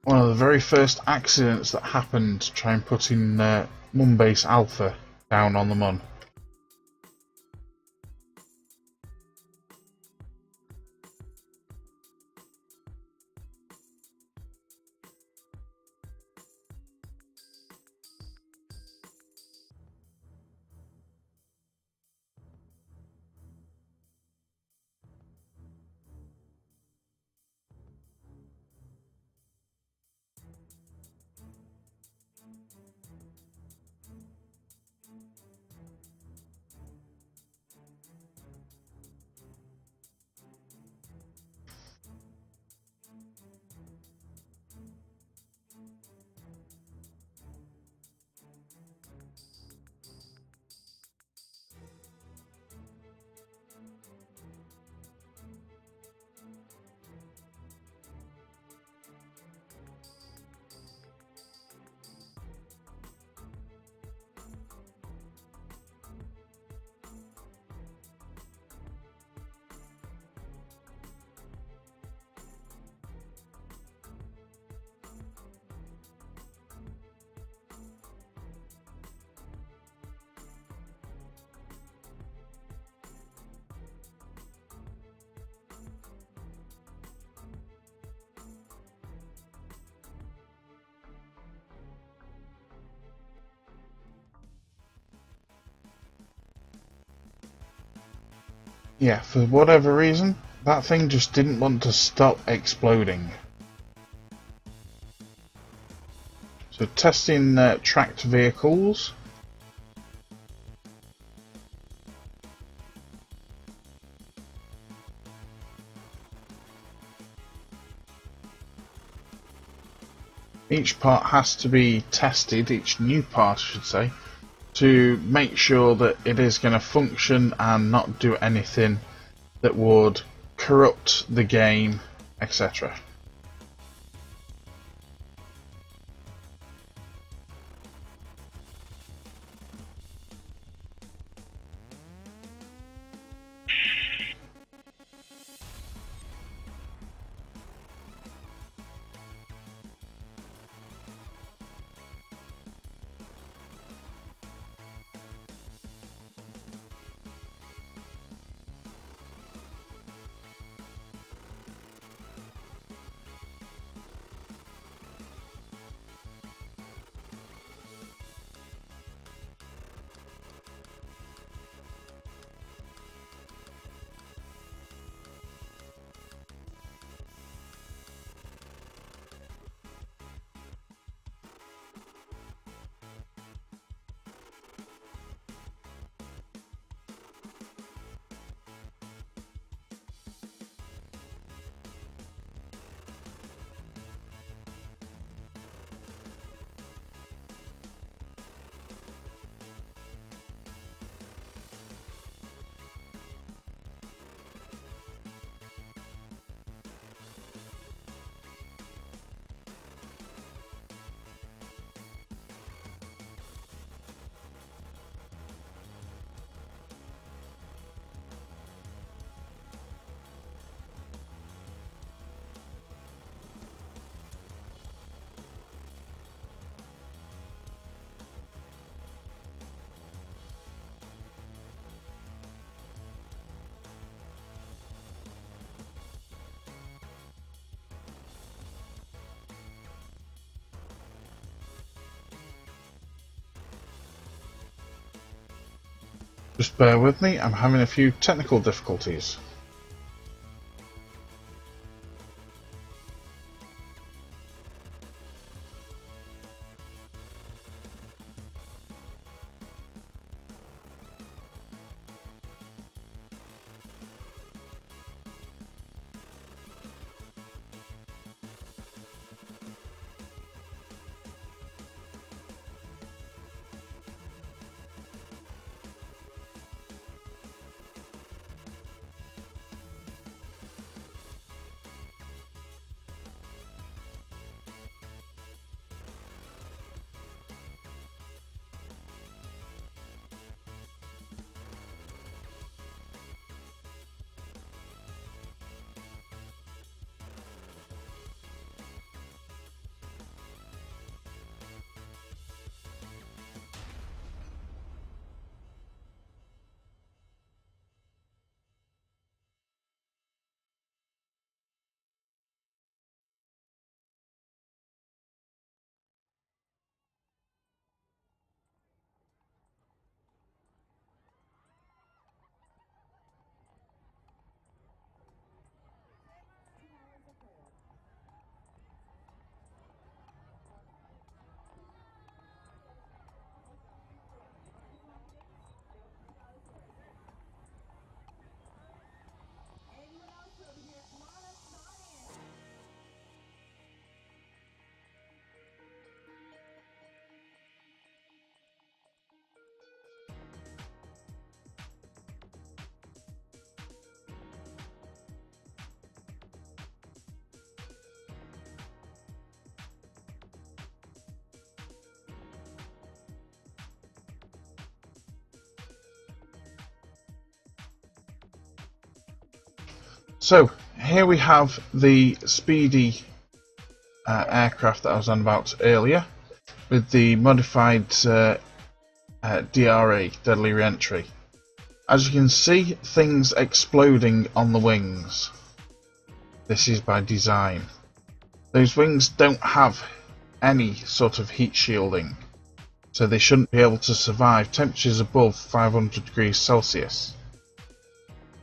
One of the very first accidents that happened trying putting Moonbase Alpha down on the Mun. Yeah, for whatever reason, that thing just didn't want to stop exploding. So testing tracked vehicles. Each part has to be tested, each new part I should say, to make sure that it is going to function and not do anything that would corrupt the game, etc. Just bear with me, I'm having a few technical difficulties. So here we have the speedy aircraft that I was on about earlier, with the modified DRE, deadly reentry. As you can see, things exploding on the wings. This is by design. Those wings don't have any sort of heat shielding, so they shouldn't be able to survive temperatures above 500 degrees Celsius.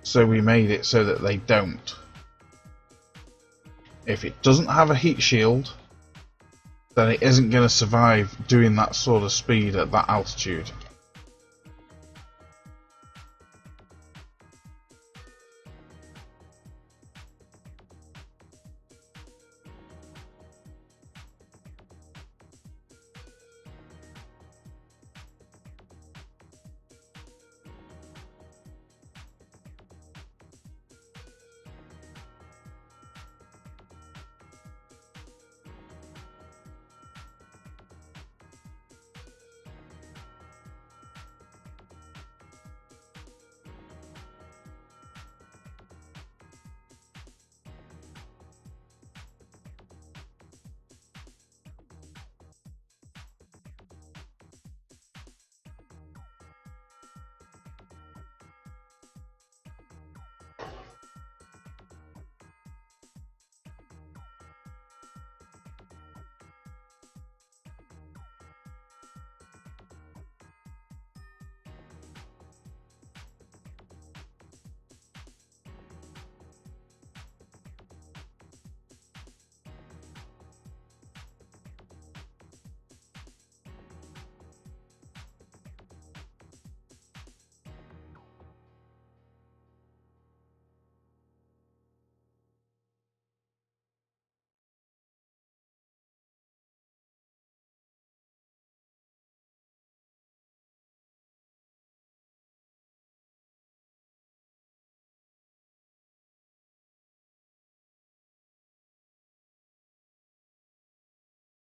so we made it so that they don't. If it doesn't have a heat shield, then it isn't going to survive doing that sort of speed at that altitude.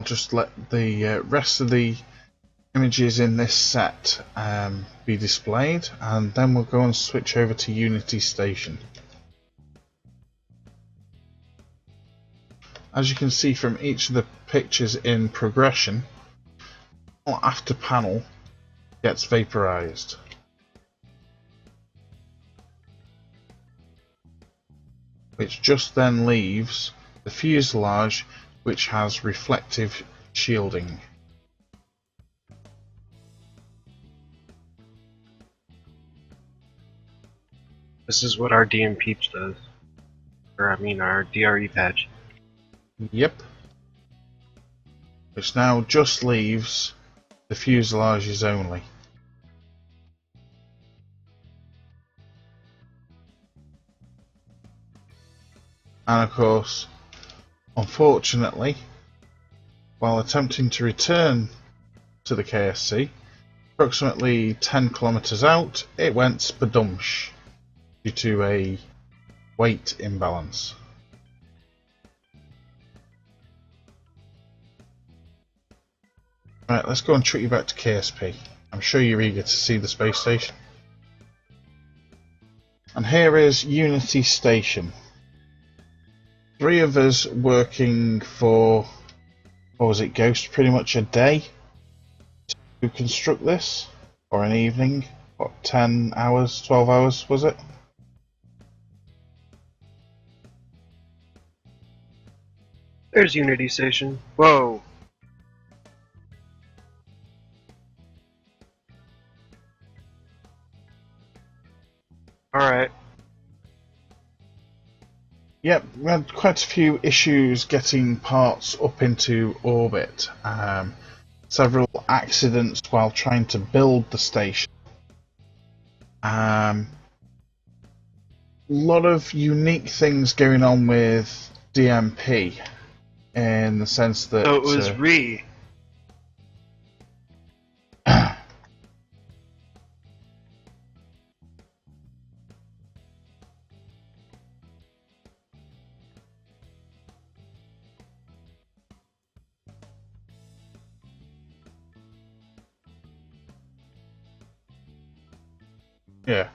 Just let the rest of the images in this set be displayed, and then we'll go and switch over to Unity Station. As you can see from each of the pictures in progression, after panel gets vaporized. Which just then leaves the fuselage, which has reflective shielding. This is what our DMP does. Or I mean our DRE patch. Yep. Which now just leaves the fuselages only. And of course, unfortunately, while attempting to return to the KSC, approximately 10 kilometers out, it went spadumsh due to a weight imbalance. Right, let's go and treat you back to KSP. I'm sure you're eager to see the space station. And here is Unity Station. 3 of us working for, what was it, Ghost, pretty much a day to construct this, or an evening. What, 10 hours, 12 hours was it? There's Unity Station. Whoa! Alright. Yep, we had quite a few issues getting parts up into orbit. Several accidents while trying to build the station. A lot of unique things going on with DMP, in the sense that... So it was Yeah.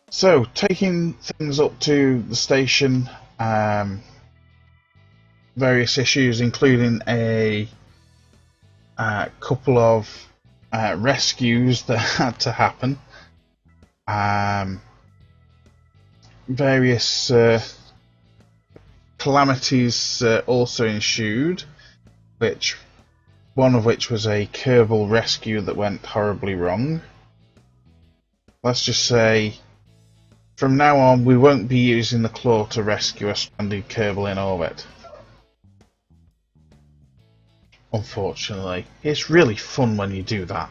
So, taking things up to the station, various issues, including a couple of rescues that had to happen, various calamities also ensued, which one of which was a Kerbal rescue that went horribly wrong. Let's just say, from now on, we won't be using the claw to rescue a stranded Kerbal in orbit. Unfortunately, it's really fun when you do that.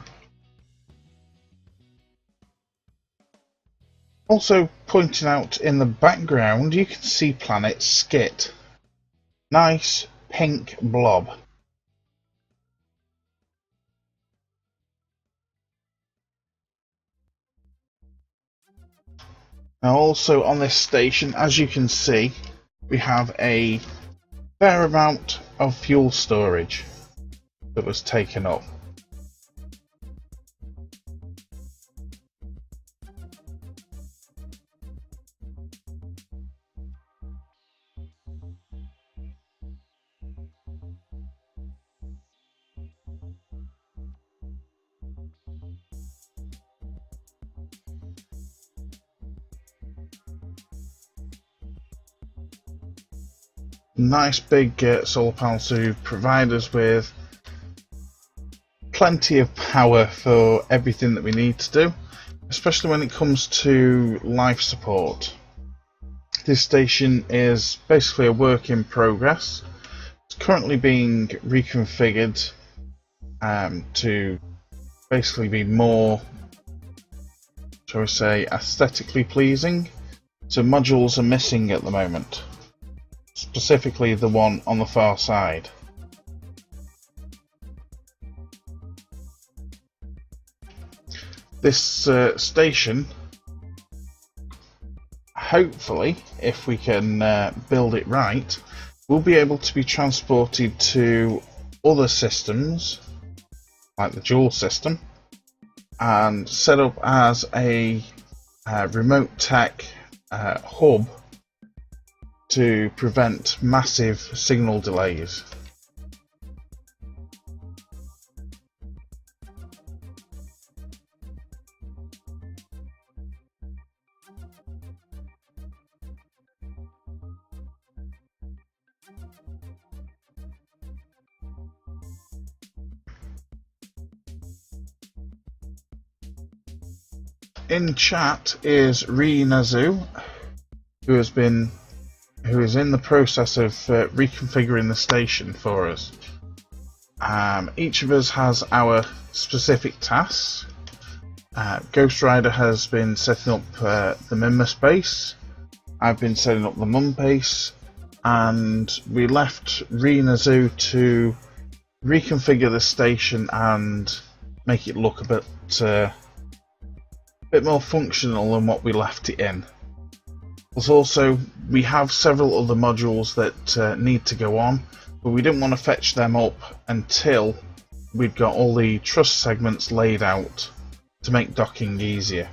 Also, pointing out in the background, you can see planet Skit. Nice pink blob. Now also on this station, as you can see, we have a fair amount of fuel storage that was taken up. Nice big solar panels to provide us with plenty of power for everything that we need to do, especially when it comes to life support. This station is basically a work in progress. It's currently being reconfigured to basically be more, shall we say, aesthetically pleasing. So modules are missing at the moment. Specifically the one on the far side. This station, hopefully, if we can build it right, will be able to be transported to other systems, like the Joule system, and set up as a remote tech hub to prevent massive signal delays. In chat is Rinazu, who is in the process of reconfiguring the station for us. Each of us has our specific tasks. Ghost Rider has been setting up the Mimma space. I've been setting up the Mum base, and we left Rinazu to reconfigure the station and make it look a bit more functional than what we left it in. Plus also, we have several other modules that need to go on, but we didn't want to fetch them up until we'd got all the truss segments laid out to make docking easier.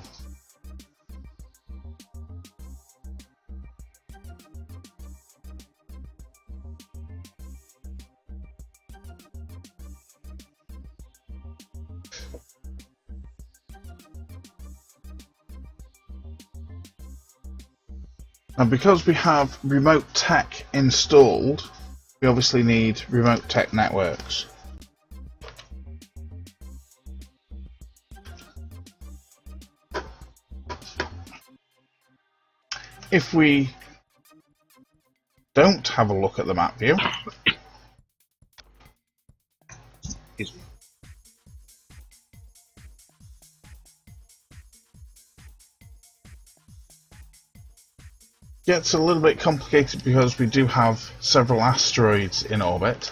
And because we have remote tech installed, we obviously need remote tech networks. If we don't have a look at the map view, Excuse me. gets a little bit complicated because we do have several asteroids in orbit.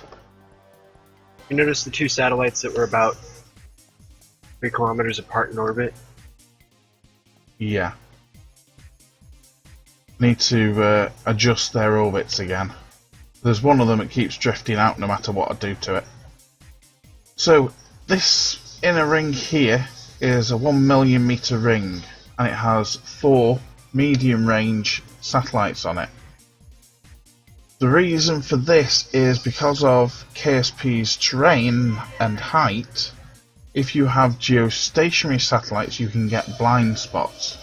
You notice the two satellites that were about 3 kilometers apart in orbit? Yeah. Need to adjust their orbits again. There's one of them that keeps drifting out no matter what I do to it. So this inner ring here is a 1 million meter ring, and it has 4 medium range satellites on it. The reason for this is because of KSP's terrain and height. If you have geostationary satellites, you can get blind spots,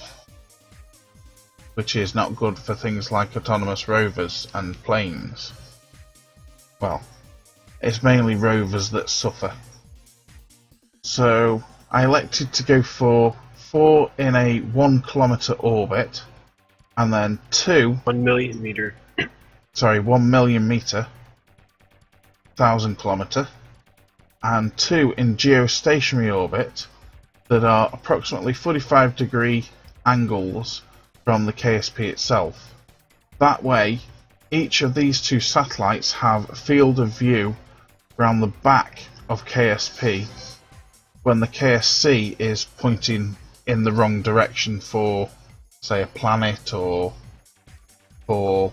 which is not good for things like autonomous rovers and planes. Well, it's mainly rovers that suffer. So I elected to go for 4 in a 1 kilometer orbit, and then 2. 1 million meter. Sorry, 1 million meter, 1,000 kilometer, and 2 in geostationary orbit that are approximately 45-degree angles from the KSP itself. That way, each of these 2 satellites have a field of view around the back of KSP when the KSC is pointing in the wrong direction for, say, a planet or for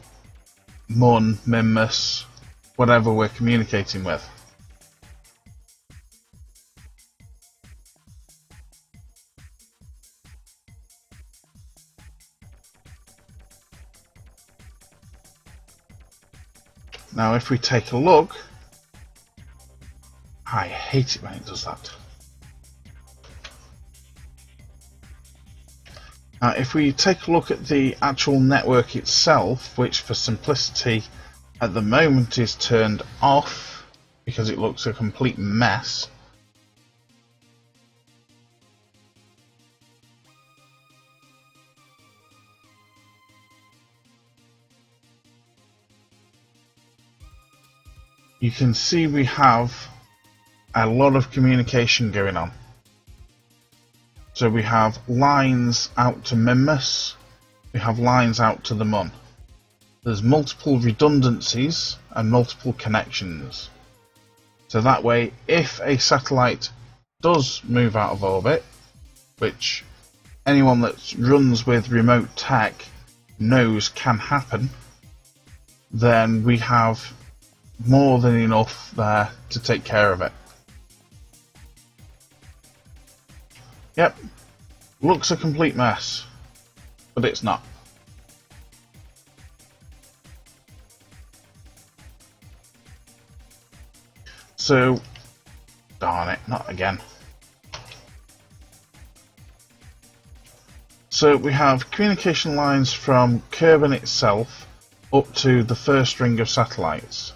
Mun, Minmus, whatever we're communicating with. Now if we take a look, I hate it when it does that. Now if we take a look at the actual network itself, which for simplicity at the moment is turned off because it looks a complete mess. You can see we have a lot of communication going on. So we have lines out to Minmus, we have lines out to the Mun. There's multiple redundancies and multiple connections. So that way, if a satellite does move out of orbit, which anyone that runs with remote tech knows can happen, then we have more than enough there to take care of it. Yep, looks a complete mess, but it's not. So, darn it, not again. So we have communication lines from Kerbin itself up to the first ring of satellites.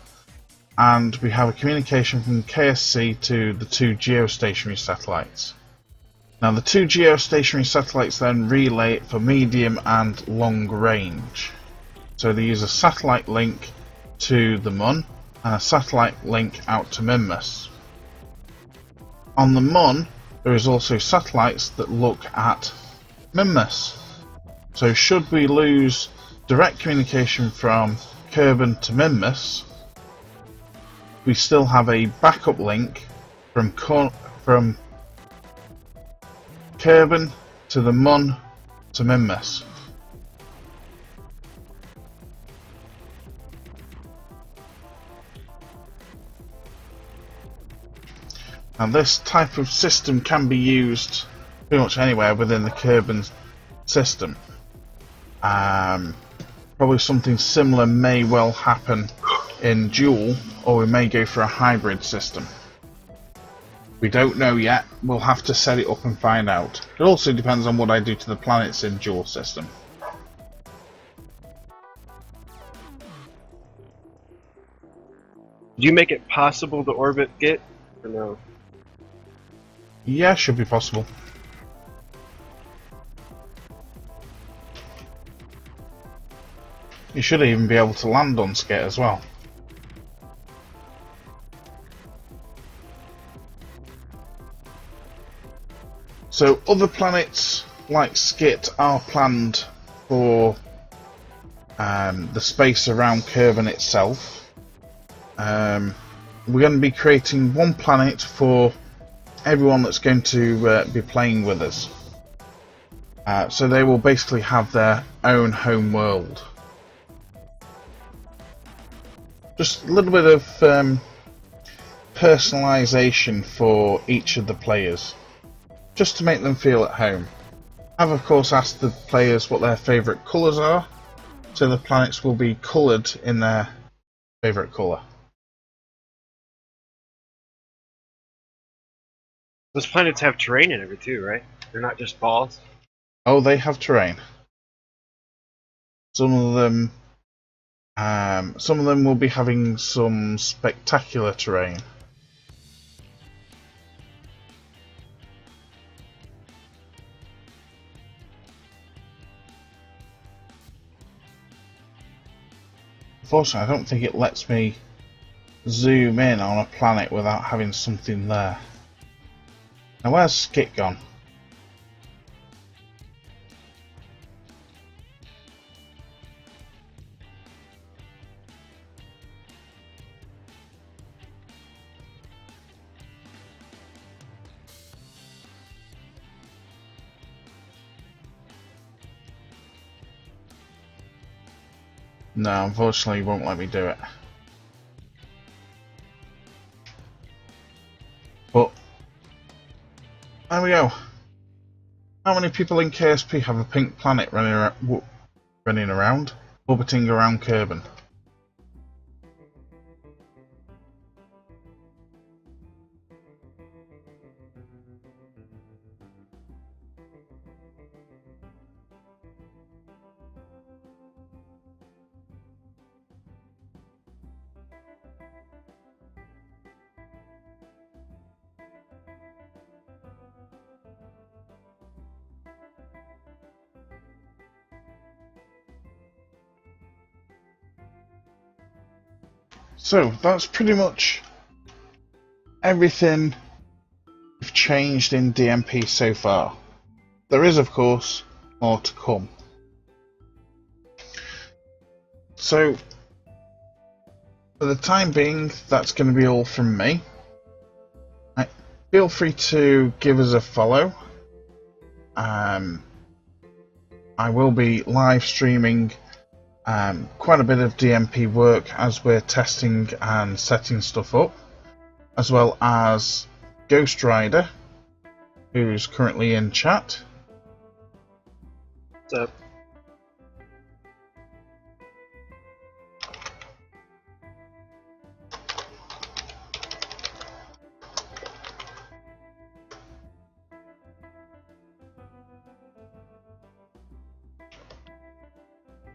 And we have a communication from KSC to the 2 geostationary satellites. Now the 2 geostationary satellites then relay it for medium and long range. So they use a satellite link to the Mun and a satellite link out to Minmus. On the Mun there is also satellites that look at Minmus. So should we lose direct communication from Kerbin to Minmus, we still have a backup link from Kerbin to the Mun to Minmus. And this type of system can be used pretty much anywhere within the Kerbin system. Probably something similar may well happen in Dual, or we may go for a hybrid system. We don't know yet, we'll have to set it up and find out. It also depends on what I do to the planets in Dual system. Did you make it possible to orbit Git, or no? Yeah, should be possible. You should even be able to land on Skit as well. So other planets like Skit are planned for the space around Kerbin itself. We're going to be creating one planet for everyone that's going to be playing with us. So they will basically have their own home world. Just a little bit of personalisation for each of the players, just to make them feel at home. I've of course asked the players what their favourite colours are, so the planets will be coloured in their favourite colour. Those planets have terrain in it too, right? They're not just balls. Oh, they have terrain. Some of them Some of them will be having some spectacular terrain. Unfortunately, I don't think it lets me zoom in on a planet without having something there. Now, where's Skit gone? No, unfortunately, he won't let me do it. But there we go. How many people in KSP have a pink planet running around, orbiting around Kerbin? So that's pretty much everything we've changed in DMP so far. There is, of course, more to come. So for the time being, that's going to be all from me. Feel free to give us a follow. I will be live streaming quite a bit of DMP work as we're testing and setting stuff up, as well as Ghost Rider, who's currently in chat. What's up?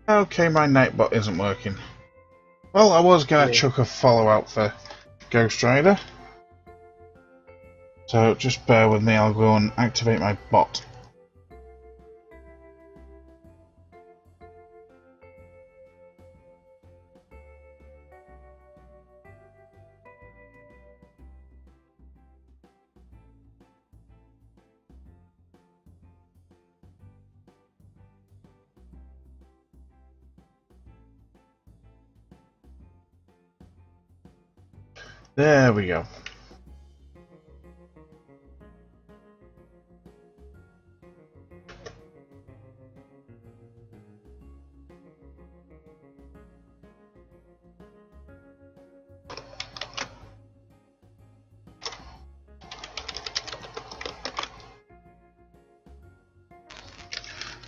Okay, my Nightbot isn't working. Well, I was going to chuck a follow out for Ghost Rider. So just bear with me, I'll go and activate my bot. There we go.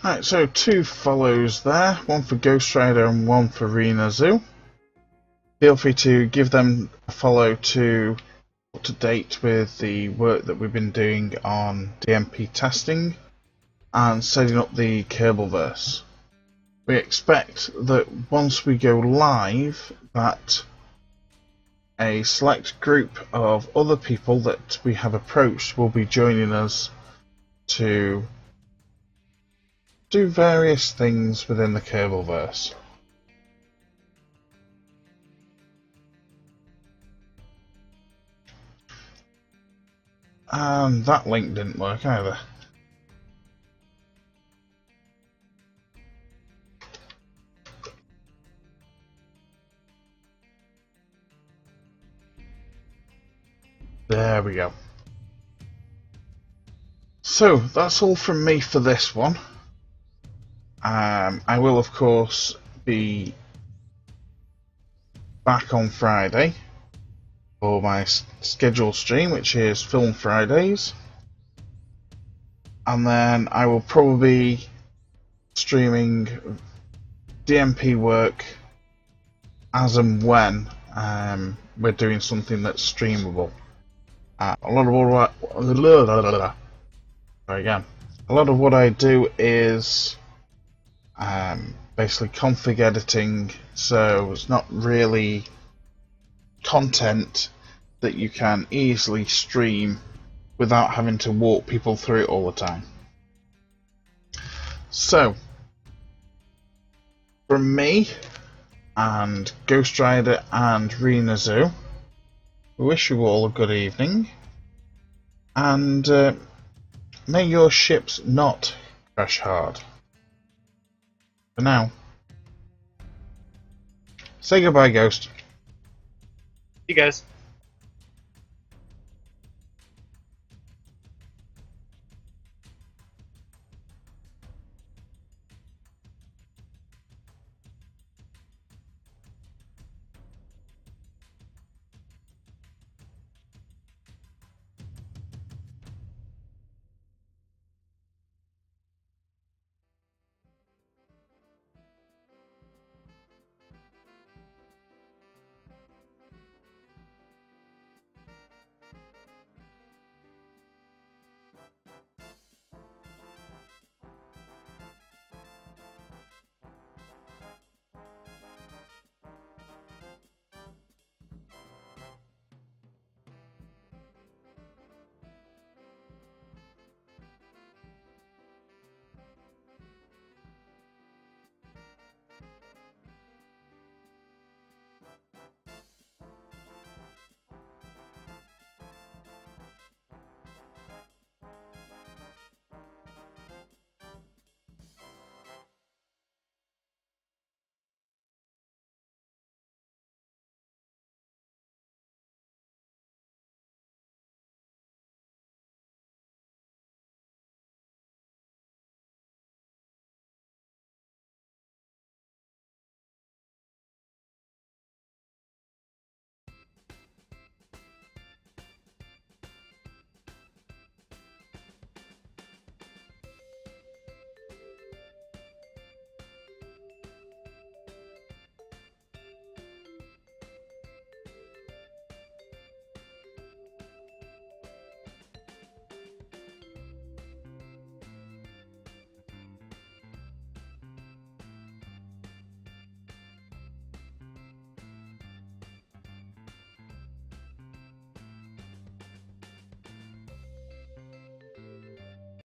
Right, so 2 follows there, one for Ghost Rider and one for Rena Zoo. Feel free to give them a follow to up to date with the work that we've been doing on DMP testing and setting up the Kerbalverse. We expect that once we go live, that a select group of other people that we have approached will be joining us to do various things within the Kerbalverse. And that link didn't work either. There we go. So that's all from me for this one. I will of course be back on Friday for my scheduled stream, which is Film Fridays, and then I will probably be streaming DMP work as and when we're doing something that's streamable. A lot of what I do is basically config editing, so it's not really content that you can easily stream without having to walk people through it all the time. So, from me and Ghost Rider and Renazu, we wish you all a good evening, and may your ships not crash hard. For now, say goodbye, Ghost. You guys.